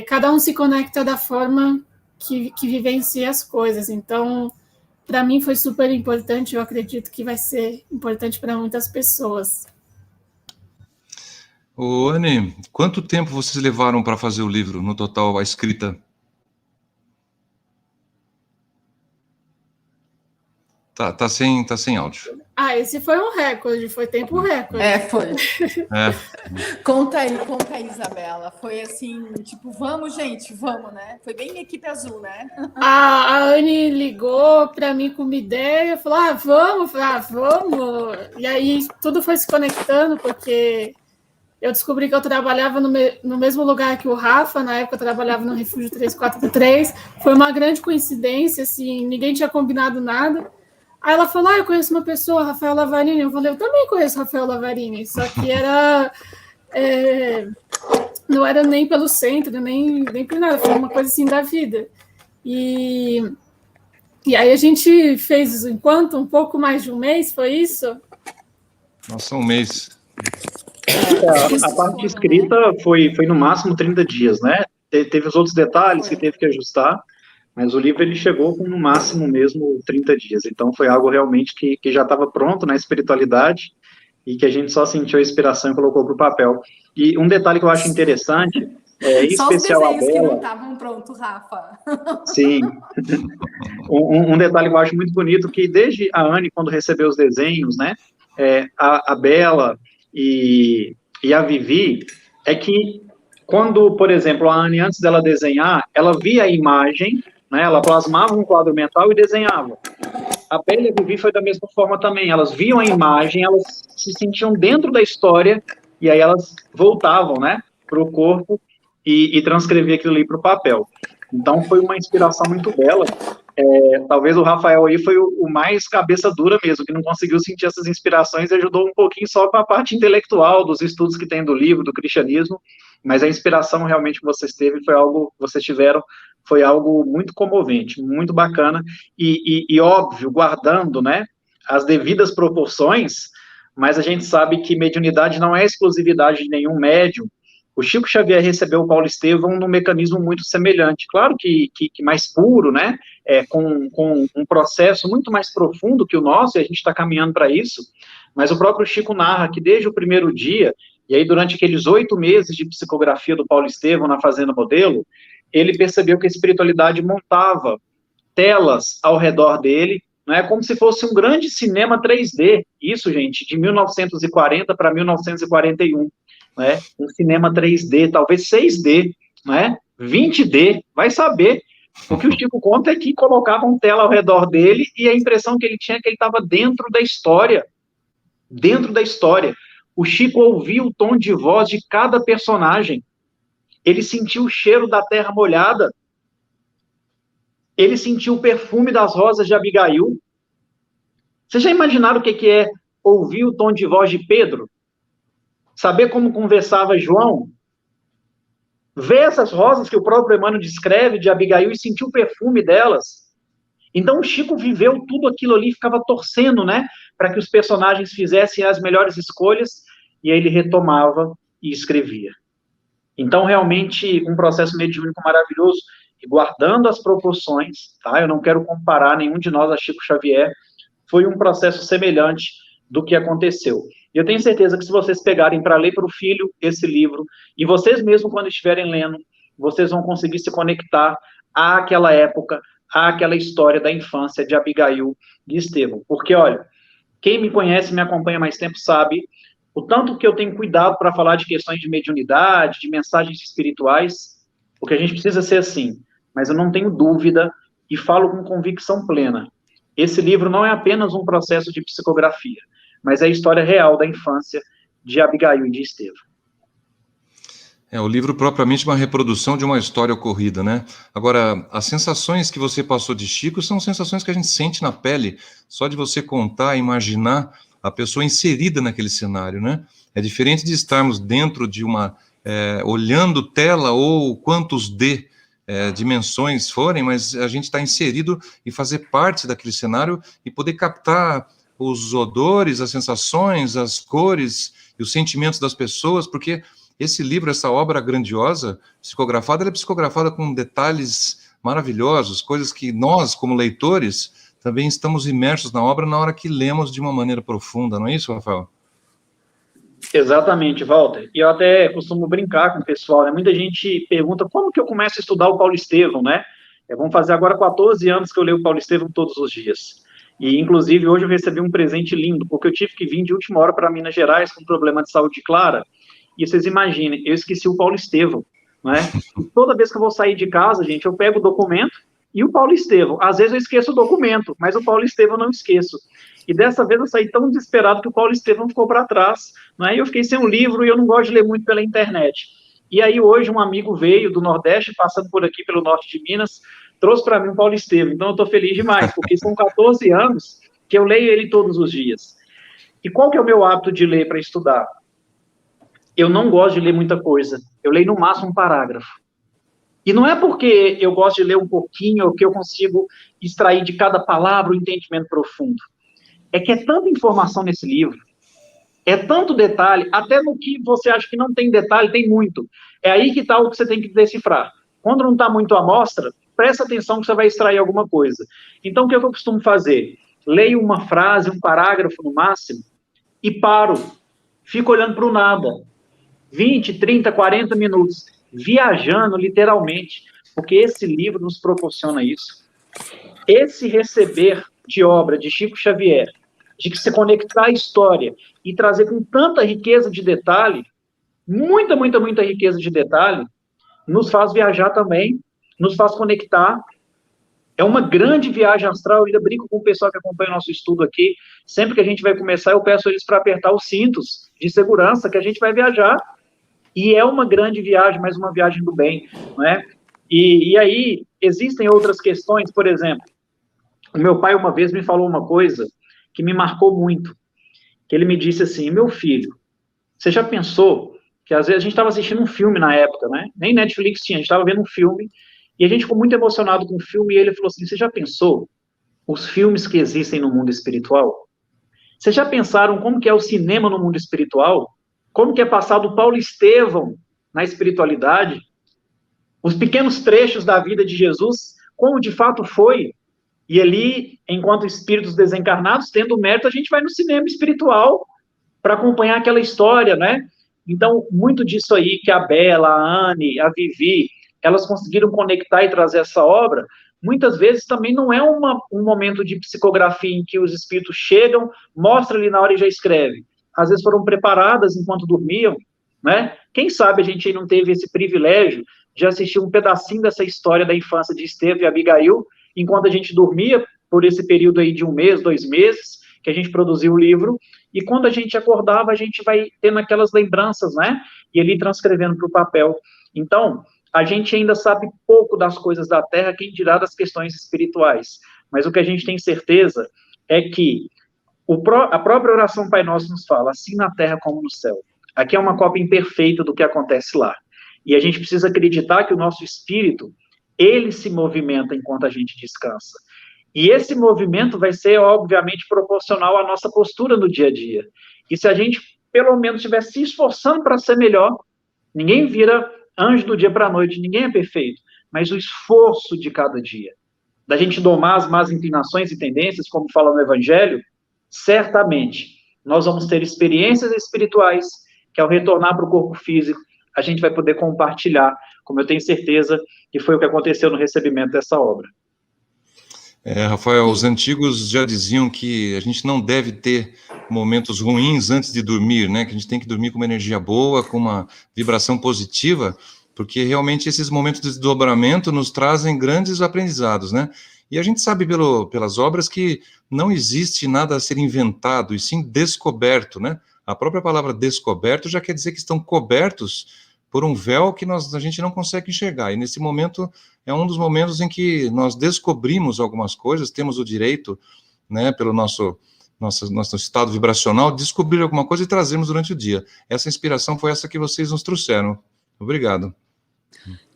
[SPEAKER 9] cada um se conecta da forma que vivencia as coisas. Então, para mim foi super importante, eu acredito que vai ser importante para muitas pessoas.
[SPEAKER 4] Ô, Anne, quanto tempo vocês levaram para fazer o livro, no total, a escrita? Tá sem áudio.
[SPEAKER 9] Ah, esse foi um recorde, foi tempo recorde.
[SPEAKER 8] Foi.
[SPEAKER 4] É.
[SPEAKER 8] Conta aí, Isabela. Foi assim, tipo, vamos, gente, vamos, né? Foi bem equipe azul, né?
[SPEAKER 9] A Anne ligou para mim com uma ideia, falou, vamos. E aí tudo foi se conectando, porque eu descobri que eu trabalhava no mesmo lugar que o Rafa, na época eu trabalhava no Refúgio 343, foi uma grande coincidência, assim, ninguém tinha combinado nada. Aí ela falou, eu conheço uma pessoa, Rafael Lavarini. Eu falei, eu também conheço Rafael Lavarini, só que não era nem pelo centro, nem por nada, foi uma coisa assim da vida. E aí a gente fez, enquanto um pouco mais de um mês, foi isso?
[SPEAKER 4] Nossa, um mês.
[SPEAKER 7] A parte escrita foi no máximo 30 dias, né? Teve os outros detalhes que teve que ajustar, mas o livro ele chegou com no máximo mesmo 30 dias. Então foi algo realmente que já estava pronto na espiritualidade e que a gente só sentiu a inspiração e colocou para o papel. E um detalhe que eu acho interessante, em
[SPEAKER 8] só
[SPEAKER 7] especial
[SPEAKER 8] os
[SPEAKER 7] a
[SPEAKER 8] desenhos que
[SPEAKER 7] Bela,
[SPEAKER 8] não estavam prontos, Rafa.
[SPEAKER 7] Sim. Um detalhe que eu acho muito bonito, que desde a Anne, quando recebeu os desenhos, né, a Bela e a Vivi, é que quando, por exemplo, a Anne, antes dela desenhar, ela via a imagem, né, ela plasmava um quadro mental e desenhava. A Bela e a Vivi foi da mesma forma também, elas viam a imagem, elas se sentiam dentro da história, e aí elas voltavam, né, para o corpo e transcreviam aquilo ali para o papel. Então, foi uma inspiração muito bela. Talvez o Rafael aí foi o mais cabeça dura mesmo, que não conseguiu sentir essas inspirações e ajudou um pouquinho só com a parte intelectual dos estudos que tem do livro, do cristianismo, mas a inspiração realmente que vocês tiveram, foi algo muito comovente, muito bacana, e óbvio, guardando, né, as devidas proporções, mas a gente sabe que mediunidade não é exclusividade de nenhum médium. O Chico Xavier recebeu o Paulo Estevão num mecanismo muito semelhante, claro que mais puro, né, com um processo muito mais profundo que o nosso, e a gente está caminhando para isso, mas o próprio Chico narra que desde o primeiro dia, e aí durante aqueles 8 meses de psicografia do Paulo Estevão na Fazenda Modelo, ele percebeu que a espiritualidade montava telas ao redor dele, né, como se fosse um grande cinema 3D, isso, gente, de 1940 para 1941, né, um cinema 3D, talvez 6D, né, 20D, vai saber. O que o Chico conta é que colocavam tela ao redor dele e a impressão que ele tinha é que ele estava dentro da história. Dentro da história. O Chico ouvia o tom de voz de cada personagem. Ele sentiu o cheiro da terra molhada. Ele sentiu o perfume das rosas de Abigail. Vocês já imaginaram o que é ouvir o tom de voz de Pedro? Saber como conversava João? Ver essas rosas que o próprio Emmanuel descreve de Abigail e sentir o perfume delas. Então o Chico viveu tudo aquilo ali, ficava torcendo, né, para que os personagens fizessem as melhores escolhas, e aí ele retomava e escrevia. Então, realmente, um processo mediúnico maravilhoso, e guardando as proporções, tá? Eu não quero comparar nenhum de nós a Chico Xavier, foi um processo semelhante do que aconteceu. E eu tenho certeza que se vocês pegarem para ler para o filho esse livro, e vocês mesmos, quando estiverem lendo, vocês vão conseguir se conectar àquela época, àquela história da infância de Abigail e Estevão. Porque, olha, quem me conhece, me acompanha há mais tempo, sabe o tanto que eu tenho cuidado para falar de questões de mediunidade, de mensagens espirituais, porque a gente precisa ser assim, mas eu não tenho dúvida e falo com convicção plena. Esse livro não é apenas um processo de psicografia, mas é a história real da infância de Abigail e de Estevão.
[SPEAKER 4] O livro propriamente é uma reprodução de uma história ocorrida, né? Agora, as sensações que você passou de Chico são sensações que a gente sente na pele, só de você contar, imaginar a pessoa inserida naquele cenário, né? É diferente de estarmos dentro de uma, olhando tela ou quantos dimensões forem, mas a gente está inserido e fazer parte daquele cenário e poder captar os odores, as sensações, as cores e os sentimentos das pessoas, porque esse livro, essa obra grandiosa, psicografada, ela é psicografada com detalhes maravilhosos, coisas que nós, como leitores, também estamos imersos na obra na hora que lemos de uma maneira profunda, não é isso, Rafael?
[SPEAKER 7] Exatamente, Walter. E eu até costumo brincar com o pessoal, né? Muita gente pergunta como que eu começo a estudar o Paulo Estevão, né? Vamos fazer agora 14 anos que eu leio o Paulo Estevão todos os dias. E, inclusive, hoje eu recebi um presente lindo, porque eu tive que vir de última hora para Minas Gerais com problema de saúde clara. E vocês imaginem, eu esqueci o Paulo Estevão, né? E toda vez que eu vou sair de casa, gente, eu pego o documento e o Paulo Estevão. Às vezes eu esqueço o documento, mas o Paulo Estevão eu não esqueço. E dessa vez eu saí tão desesperado que o Paulo Estevão ficou para trás, né? E eu fiquei sem um livro e eu não gosto de ler muito pela internet. E aí hoje um amigo veio do Nordeste, passando por aqui pelo norte de Minas, trouxe para mim um Paulo Estevão. Então eu estou feliz demais, porque são 14 anos que eu leio ele todos os dias. E qual que é o meu hábito de ler para estudar? Eu não gosto de ler muita coisa. Eu leio no máximo um parágrafo. E não é porque eu gosto de ler um pouquinho ou que eu consigo extrair de cada palavra um entendimento profundo. É que é tanta informação nesse livro, é tanto detalhe, até no que você acha que não tem detalhe, tem muito. É aí que está o que você tem que decifrar. Quando não está muito à mostra, presta atenção que você vai extrair alguma coisa. Então, o que eu costumo fazer? Leio uma frase, um parágrafo no máximo, e paro. Fico olhando para o nada. 20, 30, 40 minutos, viajando literalmente, porque esse livro nos proporciona isso. Esse receber de obra de Chico Xavier, de se conectar à história e trazer com tanta riqueza de detalhe, muita riqueza de detalhe, nos faz viajar também, nos faz conectar. É uma grande viagem astral. Eu ainda brinco com o pessoal que acompanha o nosso estudo aqui. Sempre que a gente vai começar, eu peço eles para apertar os cintos de segurança, que a gente vai viajar. E é uma grande viagem, mas uma viagem do bem, não é? E aí, existem outras questões, por exemplo, o meu pai uma vez me falou uma coisa que me marcou muito, que ele me disse assim: meu filho, você já pensou que às vezes a gente estava assistindo um filme na época, né? Nem Netflix tinha, a gente estava vendo um filme, e a gente ficou muito emocionado com o filme, e ele falou assim: você já pensou os filmes que existem no mundo espiritual? Vocês já pensaram como que é o cinema no mundo espiritual? Como que é passado o Paulo Estevão na espiritualidade? Os pequenos trechos da vida de Jesus, como de fato foi. E ali, enquanto espíritos desencarnados, tendo mérito, a gente vai no cinema espiritual para acompanhar aquela história, né? Então, muito disso aí que a Bela, a Anne, a Vivi, elas conseguiram conectar e trazer essa obra, muitas vezes também não é um momento de psicografia em que os espíritos chegam, mostram ali na hora e já escreve. Às vezes foram preparadas enquanto dormiam, né? Quem sabe a gente aí não teve esse privilégio de assistir um pedacinho dessa história da infância de Estevão e Abigail, enquanto a gente dormia, por esse período aí de 1 mês, 2 meses, que a gente produziu o livro, e quando a gente acordava, a gente vai tendo aquelas lembranças, né? E ali transcrevendo para o papel. Então, a gente ainda sabe pouco das coisas da Terra, quem dirá das questões espirituais. Mas o que a gente tem certeza é que a própria oração Pai Nosso nos fala, assim na Terra como no céu. Aqui é uma cópia imperfeita do que acontece lá. E a gente precisa acreditar que o nosso espírito, ele se movimenta enquanto a gente descansa. E esse movimento vai ser, obviamente, proporcional à nossa postura no dia a dia. E se a gente, pelo menos, estiver se esforçando para ser melhor, ninguém vira anjo do dia para a noite, ninguém é perfeito, mas o esforço de cada dia, da gente domar as más inclinações e tendências, como fala no Evangelho, certamente nós vamos ter experiências espirituais que, ao retornar para o corpo físico, a gente vai poder compartilhar, como eu tenho certeza que foi o que aconteceu no recebimento dessa obra.
[SPEAKER 4] Rafael, os antigos já diziam que a gente não deve ter momentos ruins antes de dormir, né? Que a gente tem que dormir com uma energia boa, com uma vibração positiva, porque realmente esses momentos de desdobramento nos trazem grandes aprendizados, né? E a gente sabe pelas obras que não existe nada a ser inventado, e sim descoberto, né? A própria palavra descoberto já quer dizer que estão cobertos por um véu que a gente não consegue enxergar. E nesse momento é um dos momentos em que nós descobrimos algumas coisas, temos o direito, né, pelo nosso estado vibracional, de descobrir alguma coisa e trazermos durante o dia. Essa inspiração foi essa que vocês nos trouxeram. Obrigado.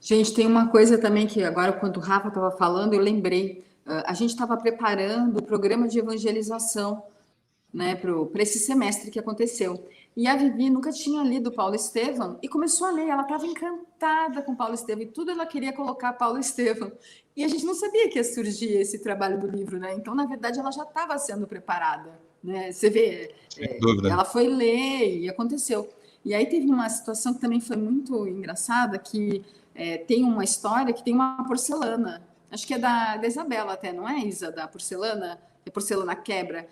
[SPEAKER 8] Gente, tem uma coisa também que agora, quando o Rafa estava falando, eu lembrei. A gente estava preparando o programa de evangelização, né, para esse semestre que aconteceu. E a Vivi nunca tinha lido Paulo Estevão e começou a ler. Ela estava encantada com Paulo Estevão e tudo ela queria colocar Paulo Estevão. E a gente não sabia que ia surgir esse trabalho do livro, né? Então, na verdade, ela já estava sendo preparada, né? Você vê, ela foi ler e aconteceu. E aí teve uma situação que também foi muito engraçada, que tem uma história que tem uma porcelana. Acho que é da Isabela até, não é, Isa? Da porcelana, porcelana quebra.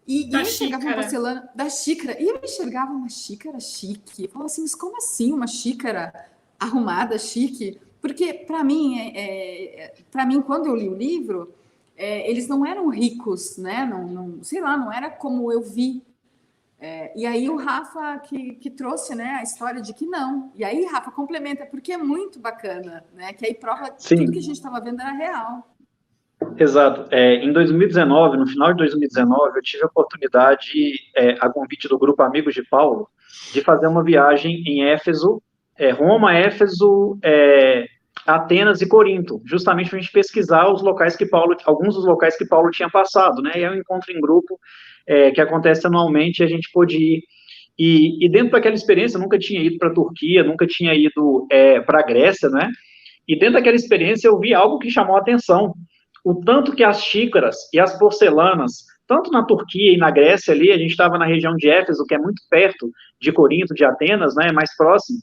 [SPEAKER 8] E
[SPEAKER 9] Da
[SPEAKER 8] eu enxergava uma
[SPEAKER 9] xícara.
[SPEAKER 8] porcelana da xícara, e eu enxergava uma xícara chique. Eu falava assim, mas como assim uma xícara arrumada, chique? Porque para mim, para mim, quando eu li o livro, eles não eram ricos, né? Sei lá, não era como eu vi. E aí o Rafa que trouxe, né, a história de que não. E aí, Rafa, complementa, porque é muito bacana, né? Que aí prova que
[SPEAKER 7] Sim.
[SPEAKER 8] tudo que a gente estava vendo era real.
[SPEAKER 7] Exato. Em 2019, no final de 2019, eu tive a oportunidade, a convite do grupo Amigos de Paulo, de fazer uma viagem em Éfeso, Roma, Éfeso, Atenas e Corinto, justamente para a gente pesquisar os locais que alguns dos locais que Paulo tinha passado, né? E é um encontro em grupo que acontece anualmente, e a gente pôde ir. E dentro daquela experiência, eu nunca tinha ido para a Turquia, nunca tinha ido para a Grécia, né? E dentro daquela experiência eu vi algo que chamou a atenção. O tanto que as xícaras e as porcelanas, tanto na Turquia e na Grécia ali, a gente estava na região de Éfeso, que é muito perto de Corinto, de Atenas, né, mais próximo,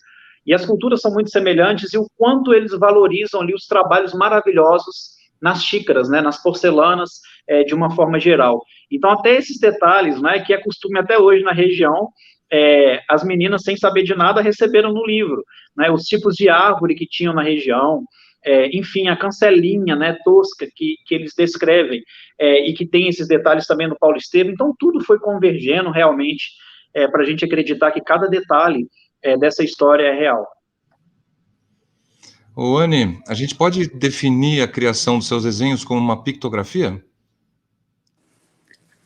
[SPEAKER 7] e as culturas são muito semelhantes, e o quanto eles valorizam ali os trabalhos maravilhosos nas xícaras, né, nas porcelanas, de uma forma geral. Então, até esses detalhes, né, que é costume até hoje na região, as meninas, sem saber de nada, receberam no livro, né, os tipos de árvore que tinham na região, enfim, a cancelinha, né, tosca que eles descrevem, e que tem esses detalhes também no Paulo Estevam. Então, tudo foi convergendo realmente para a gente acreditar que cada detalhe dessa história é real.
[SPEAKER 4] Ô, Anne, a gente pode definir a criação dos seus desenhos como uma pictografia?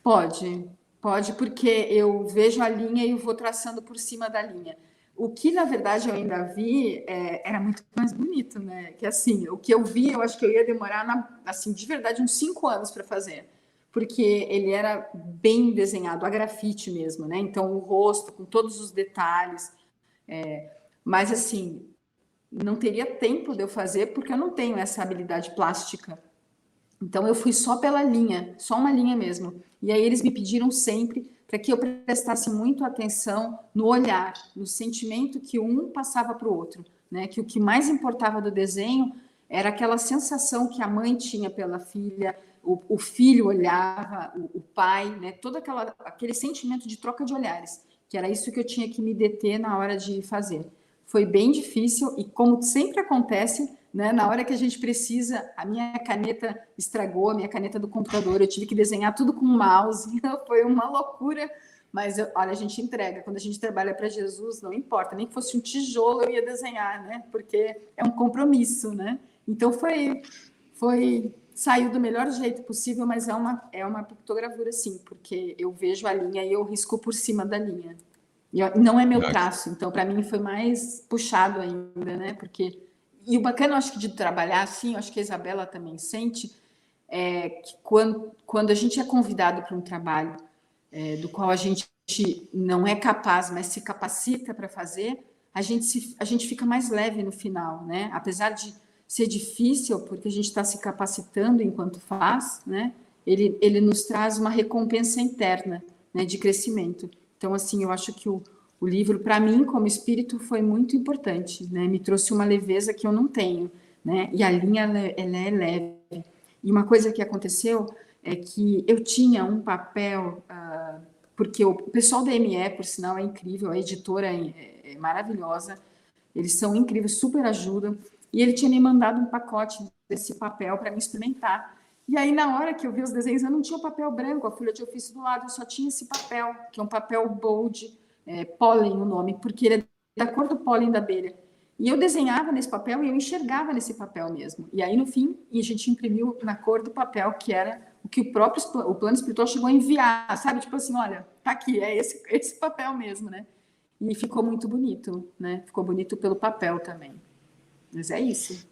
[SPEAKER 8] Pode, porque eu vejo a linha e eu vou traçando por cima da linha. O que, na verdade, eu ainda vi era muito mais bonito, né? Que assim, o que eu vi, eu acho que eu ia demorar, assim, de verdade, uns 5 anos para fazer. Porque ele era bem desenhado, a grafite mesmo, né? Então, o rosto, com todos os detalhes. Mas, assim, não teria tempo de eu fazer, porque eu não tenho essa habilidade plástica. Então, eu fui só pela linha, só uma linha mesmo. E aí, eles me pediram sempre para que eu prestasse muito atenção no olhar, no sentimento que um passava para o outro, né? Que o que mais importava do desenho era aquela sensação que a mãe tinha pela filha, o filho olhava, o pai, né? Todo aquele sentimento de troca de olhares, que era isso que eu tinha que me deter na hora de fazer. Foi bem difícil e, como sempre acontece, né, na hora que a gente precisa, a minha caneta estragou, a minha caneta do computador, eu tive que desenhar tudo com o mouse, foi uma loucura, mas olha, a gente entrega, quando a gente trabalha para Jesus, não importa, nem que fosse um tijolo eu ia desenhar, né, porque é um compromisso, né, então saiu do melhor jeito possível, mas é uma pictogravura sim, porque eu vejo a linha e eu risco por cima da linha, e não é meu traço, então para mim foi mais puxado ainda, né, porque... E o bacana, eu acho que de trabalhar assim, eu acho que a Isabela também sente, que quando a gente é convidado para um trabalho do qual a gente não é capaz, mas se capacita para fazer, a gente fica mais leve no final, né? Apesar de ser difícil, porque a gente está se capacitando enquanto faz, né? Ele nos traz uma recompensa interna, né, de crescimento. Então, assim, eu acho que o livro, para mim, como espírito, foi muito importante, né? Me trouxe uma leveza que eu não tenho, né? E a linha, ela é leve. E uma coisa que aconteceu é que eu tinha um papel, porque o pessoal da ME, por sinal, é incrível, a editora é maravilhosa, eles são incríveis, super ajudam, e ele tinha me mandado um pacote desse papel para me experimentar. E aí, na hora que eu vi os desenhos, eu não tinha papel branco, a folha de ofício do lado, eu só tinha esse papel, que é um papel bold, pólen o nome, porque ele é da cor do pólen da abelha. E eu desenhava nesse papel e eu enxergava nesse papel mesmo. E aí, no fim, a gente imprimiu na cor do papel, que era o que o plano espiritual chegou a enviar, sabe? Tipo assim, olha, tá aqui, é esse papel mesmo, né? E ficou muito bonito, né? Ficou bonito pelo papel também. Mas é isso.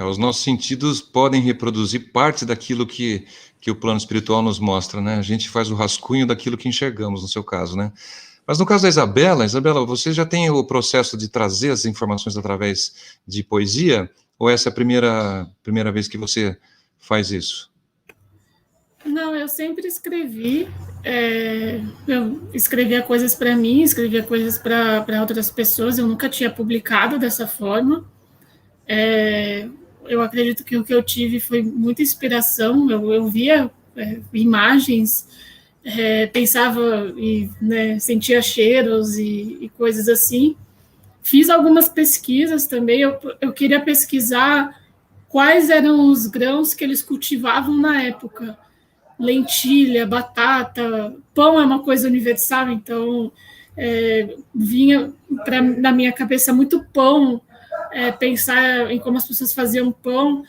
[SPEAKER 4] Os nossos sentidos podem reproduzir parte daquilo que o plano espiritual nos mostra, né? A gente faz o rascunho daquilo que enxergamos, no seu caso, né? Mas no caso da Isabela, você já tem o processo de trazer as informações através de poesia? Ou essa é a primeira vez que você faz isso?
[SPEAKER 9] Não, eu sempre escrevi. Eu escrevia coisas para mim, escrevia coisas para outras pessoas. Eu nunca tinha publicado dessa forma. Eu acredito que o que eu tive foi muita inspiração. Eu imagens, pensava e, né, sentia cheiros e coisas assim. Fiz algumas pesquisas também, eu queria pesquisar quais eram os grãos que eles cultivavam na época. Lentilha, batata, pão é uma coisa universal, então vinha na minha cabeça muito pão, pensar em como as pessoas faziam pão.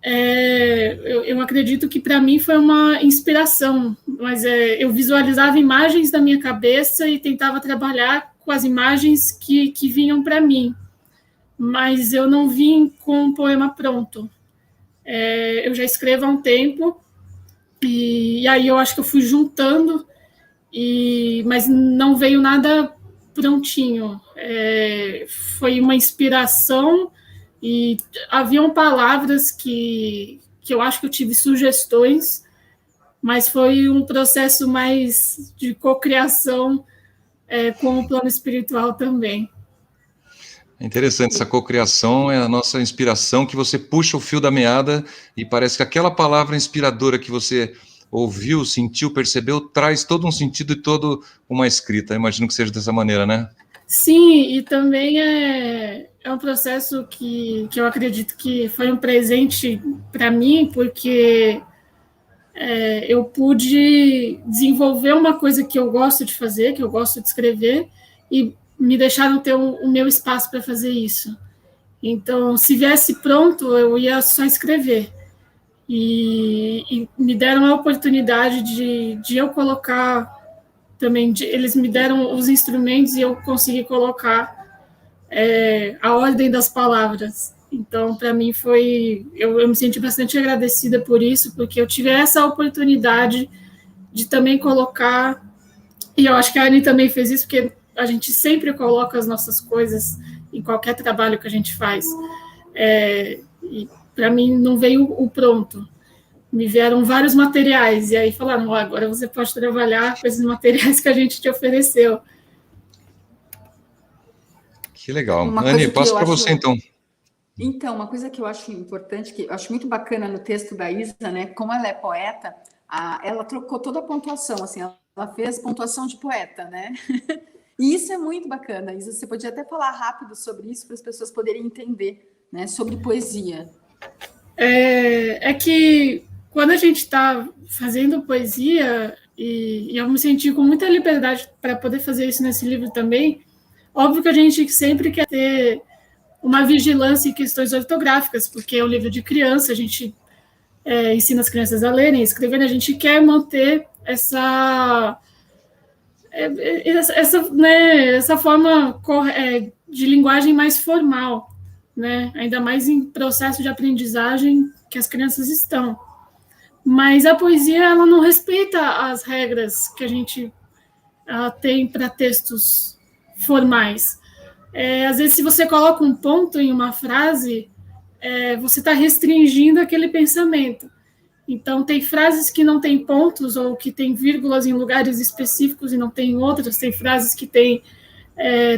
[SPEAKER 9] Eu acredito que para mim foi uma inspiração, mas eu visualizava imagens na minha cabeça e tentava trabalhar com as imagens que vinham para mim, mas eu não vim com um poema pronto. Eu já escrevo há um tempo, e aí eu acho que eu fui juntando, mas não veio nada prontinho. Foi uma inspiração, e haviam palavras que eu acho que eu tive sugestões, mas foi um processo mais de cocriação com o plano espiritual também.
[SPEAKER 4] É interessante, essa cocriação é a nossa inspiração, que você puxa o fio da meada e parece que aquela palavra inspiradora que você ouviu, sentiu, percebeu, traz todo um sentido e toda uma escrita. Eu imagino que seja dessa maneira, né?
[SPEAKER 9] Sim, e também é um processo que eu acredito que foi um presente para mim, porque eu pude desenvolver uma coisa que eu gosto de fazer, que eu gosto de escrever, e me deixaram ter o meu espaço para fazer isso. Então, se viesse pronto, eu ia só escrever. E me deram a oportunidade de eu colocar também, eles me deram os instrumentos e eu consegui colocar a ordem das palavras. Então, para mim eu me senti bastante agradecida por isso, porque eu tive essa oportunidade de também colocar, e eu acho que a Anne também fez isso, porque a gente sempre coloca as nossas coisas em qualquer trabalho que a gente faz. E para mim não veio o pronto. Me vieram vários materiais, e aí falaram, agora você pode trabalhar com esses materiais que a gente te ofereceu.
[SPEAKER 4] Que legal. Anne, passo para você, então.
[SPEAKER 8] Então, uma coisa que eu acho importante, que eu acho muito bacana no texto da Isa, né? Como ela é poeta, ela trocou toda a pontuação, assim, ela fez pontuação de poeta, né? E isso é muito bacana, Isa. Você podia até falar rápido sobre isso para as pessoas poderem entender, né? Sobre poesia.
[SPEAKER 9] É que quando a gente está fazendo poesia, e eu me senti com muita liberdade para poder fazer isso nesse livro também, óbvio que a gente sempre quer ter uma vigilância em questões ortográficas, porque é um livro de criança, a gente ensina as crianças a lerem, a escreverem, a gente quer manter essa forma de linguagem mais formal, né? Ainda mais em processo de aprendizagem que as crianças estão. Mas a poesia, ela não respeita as regras que a gente tem para textos formais. Às vezes, se você coloca um ponto em uma frase, você está restringindo aquele pensamento. Então, tem frases que não têm pontos ou que têm vírgulas em lugares específicos e não tem outras. Tem frases que têm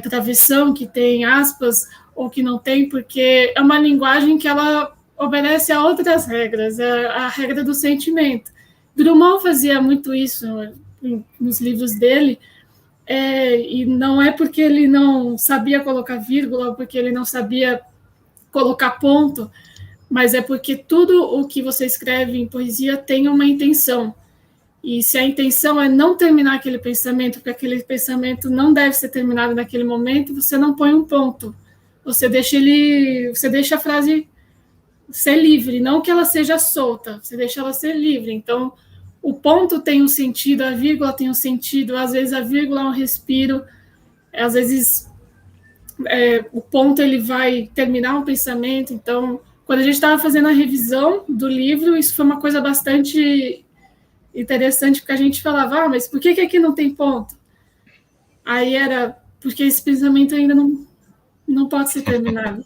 [SPEAKER 9] travessão, que tem aspas, ou que não tem, porque é uma linguagem que ela obedece a outras regras, a regra do sentimento. Drummond fazia muito isso nos livros dele, e não é porque ele não sabia colocar vírgula, ou porque ele não sabia colocar ponto, mas é porque tudo o que você escreve em poesia tem uma intenção. E se a intenção é não terminar aquele pensamento, porque aquele pensamento não deve ser terminado naquele momento, você não põe um ponto. Você deixa a frase ser livre, não que ela seja solta, você deixa ela ser livre. Então, o ponto tem um sentido, a vírgula tem um sentido, às vezes a vírgula é um respiro, às vezes o ponto ele vai terminar um pensamento. Então, quando a gente estava fazendo a revisão do livro, isso foi uma coisa bastante interessante, porque a gente falava, mas por que aqui não tem ponto? Aí era porque esse pensamento ainda não pode ser terminado.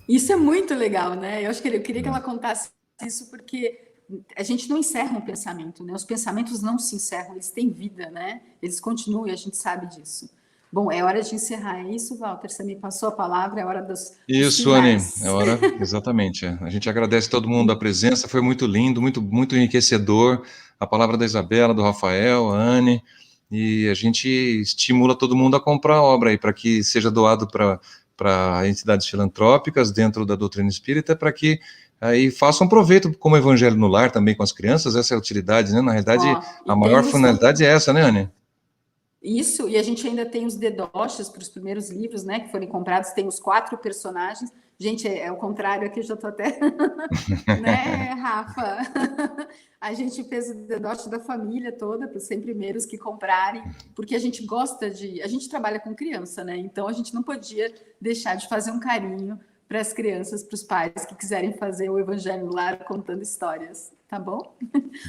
[SPEAKER 8] Isso é muito legal, né? Eu queria que ela contasse isso, porque a gente não encerra um pensamento, né? Os pensamentos não se encerram, eles têm vida, né? Eles continuam e a gente sabe disso. Bom, é hora de encerrar isso, Walter, você me passou a palavra, é hora dos
[SPEAKER 4] Isso, Anny,
[SPEAKER 8] finais.
[SPEAKER 4] é hora, exatamente. A gente agradece todo mundo a presença, foi muito lindo, muito enriquecedor, a palavra da Isabela, do Rafael, a Anny, e a gente estimula todo mundo a comprar a obra aí, para que seja doado para entidades filantrópicas dentro da doutrina espírita, para que aí façam proveito como evangelho no lar também com as crianças, essa é a utilidade, né? Na realidade, a maior finalidade é essa, né, Anny?
[SPEAKER 8] Isso, e a gente ainda tem os dedoches para os primeiros livros, né, que foram comprados, tem os 4 personagens. Gente, é o contrário aqui, eu já estou até... né, Rafa? A gente fez o dedoche da família toda, para os 100 primeiros que comprarem, porque a gente gosta de... A gente trabalha com criança, né? Então, a gente não podia deixar de fazer um carinho para as crianças, para os pais que quiserem fazer o Evangelho no Lar contando histórias, tá bom?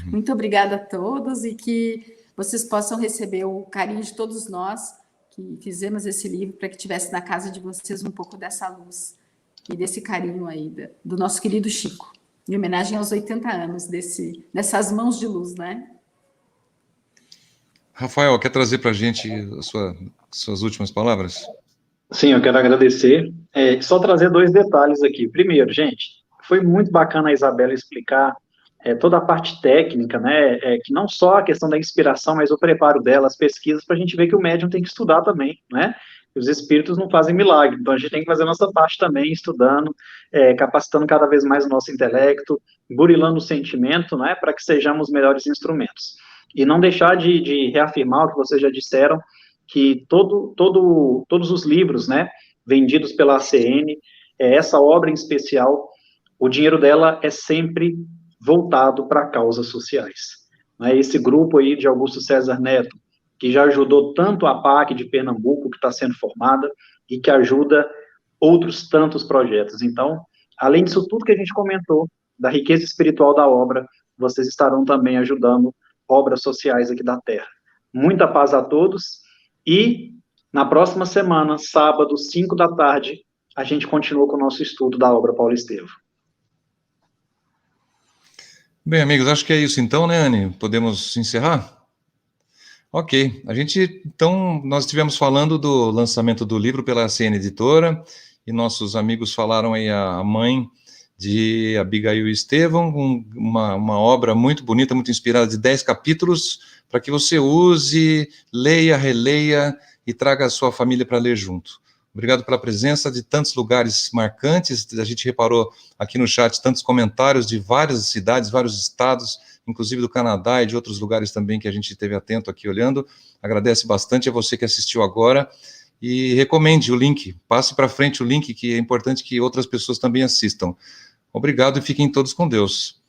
[SPEAKER 8] Muito obrigada a todos e que vocês possam receber o carinho de todos nós que fizemos esse livro para que tivesse na casa de vocês um pouco dessa luz e desse carinho aí do nosso querido Chico, em homenagem aos 80 anos dessas mãos de luz, né?
[SPEAKER 4] Rafael, quer trazer para a gente suas últimas palavras?
[SPEAKER 7] Sim, eu quero agradecer. Só trazer 2 detalhes aqui. Primeiro, gente, foi muito bacana a Isabela explicar toda a parte técnica, né, que não só a questão da inspiração, mas o preparo dela, as pesquisas, para a gente ver que o médium tem que estudar também, né, os espíritos não fazem milagre, então a gente tem que fazer a nossa parte também, estudando, capacitando cada vez mais o nosso intelecto, burilando o sentimento, né, para que sejamos melhores instrumentos. E não deixar de reafirmar o que vocês já disseram, que todos os livros, né, vendidos pela ACN, essa obra em especial, o dinheiro dela é sempre voltado para causas sociais. Esse grupo aí de Augusto César Neto, que já ajudou tanto a PAC de Pernambuco, que está sendo formada, e que ajuda outros tantos projetos. Então, além disso tudo que a gente comentou, da riqueza espiritual da obra, vocês estarão também ajudando obras sociais aqui da Terra. Muita paz a todos, e na próxima semana, sábado, 5 da tarde, a gente continua com o nosso estudo da obra Paulo Estevam.
[SPEAKER 4] Bem, amigos, acho que é isso então, né, Anny? Podemos encerrar? Ok, então, nós estivemos falando do lançamento do livro pela ACN Editora, e nossos amigos falaram aí a mãe de Abigail Estevam, uma obra muito bonita, muito inspirada, de 10 capítulos, para que você use, leia, releia, e traga a sua família para ler junto. Obrigado pela presença de tantos lugares marcantes, a gente reparou aqui no chat tantos comentários de várias cidades, vários estados, inclusive do Canadá e de outros lugares também que a gente esteve atento aqui olhando. Agradece bastante a você que assistiu agora e recomende o link, passe para frente o link, que é importante que outras pessoas também assistam. Obrigado e fiquem todos com Deus.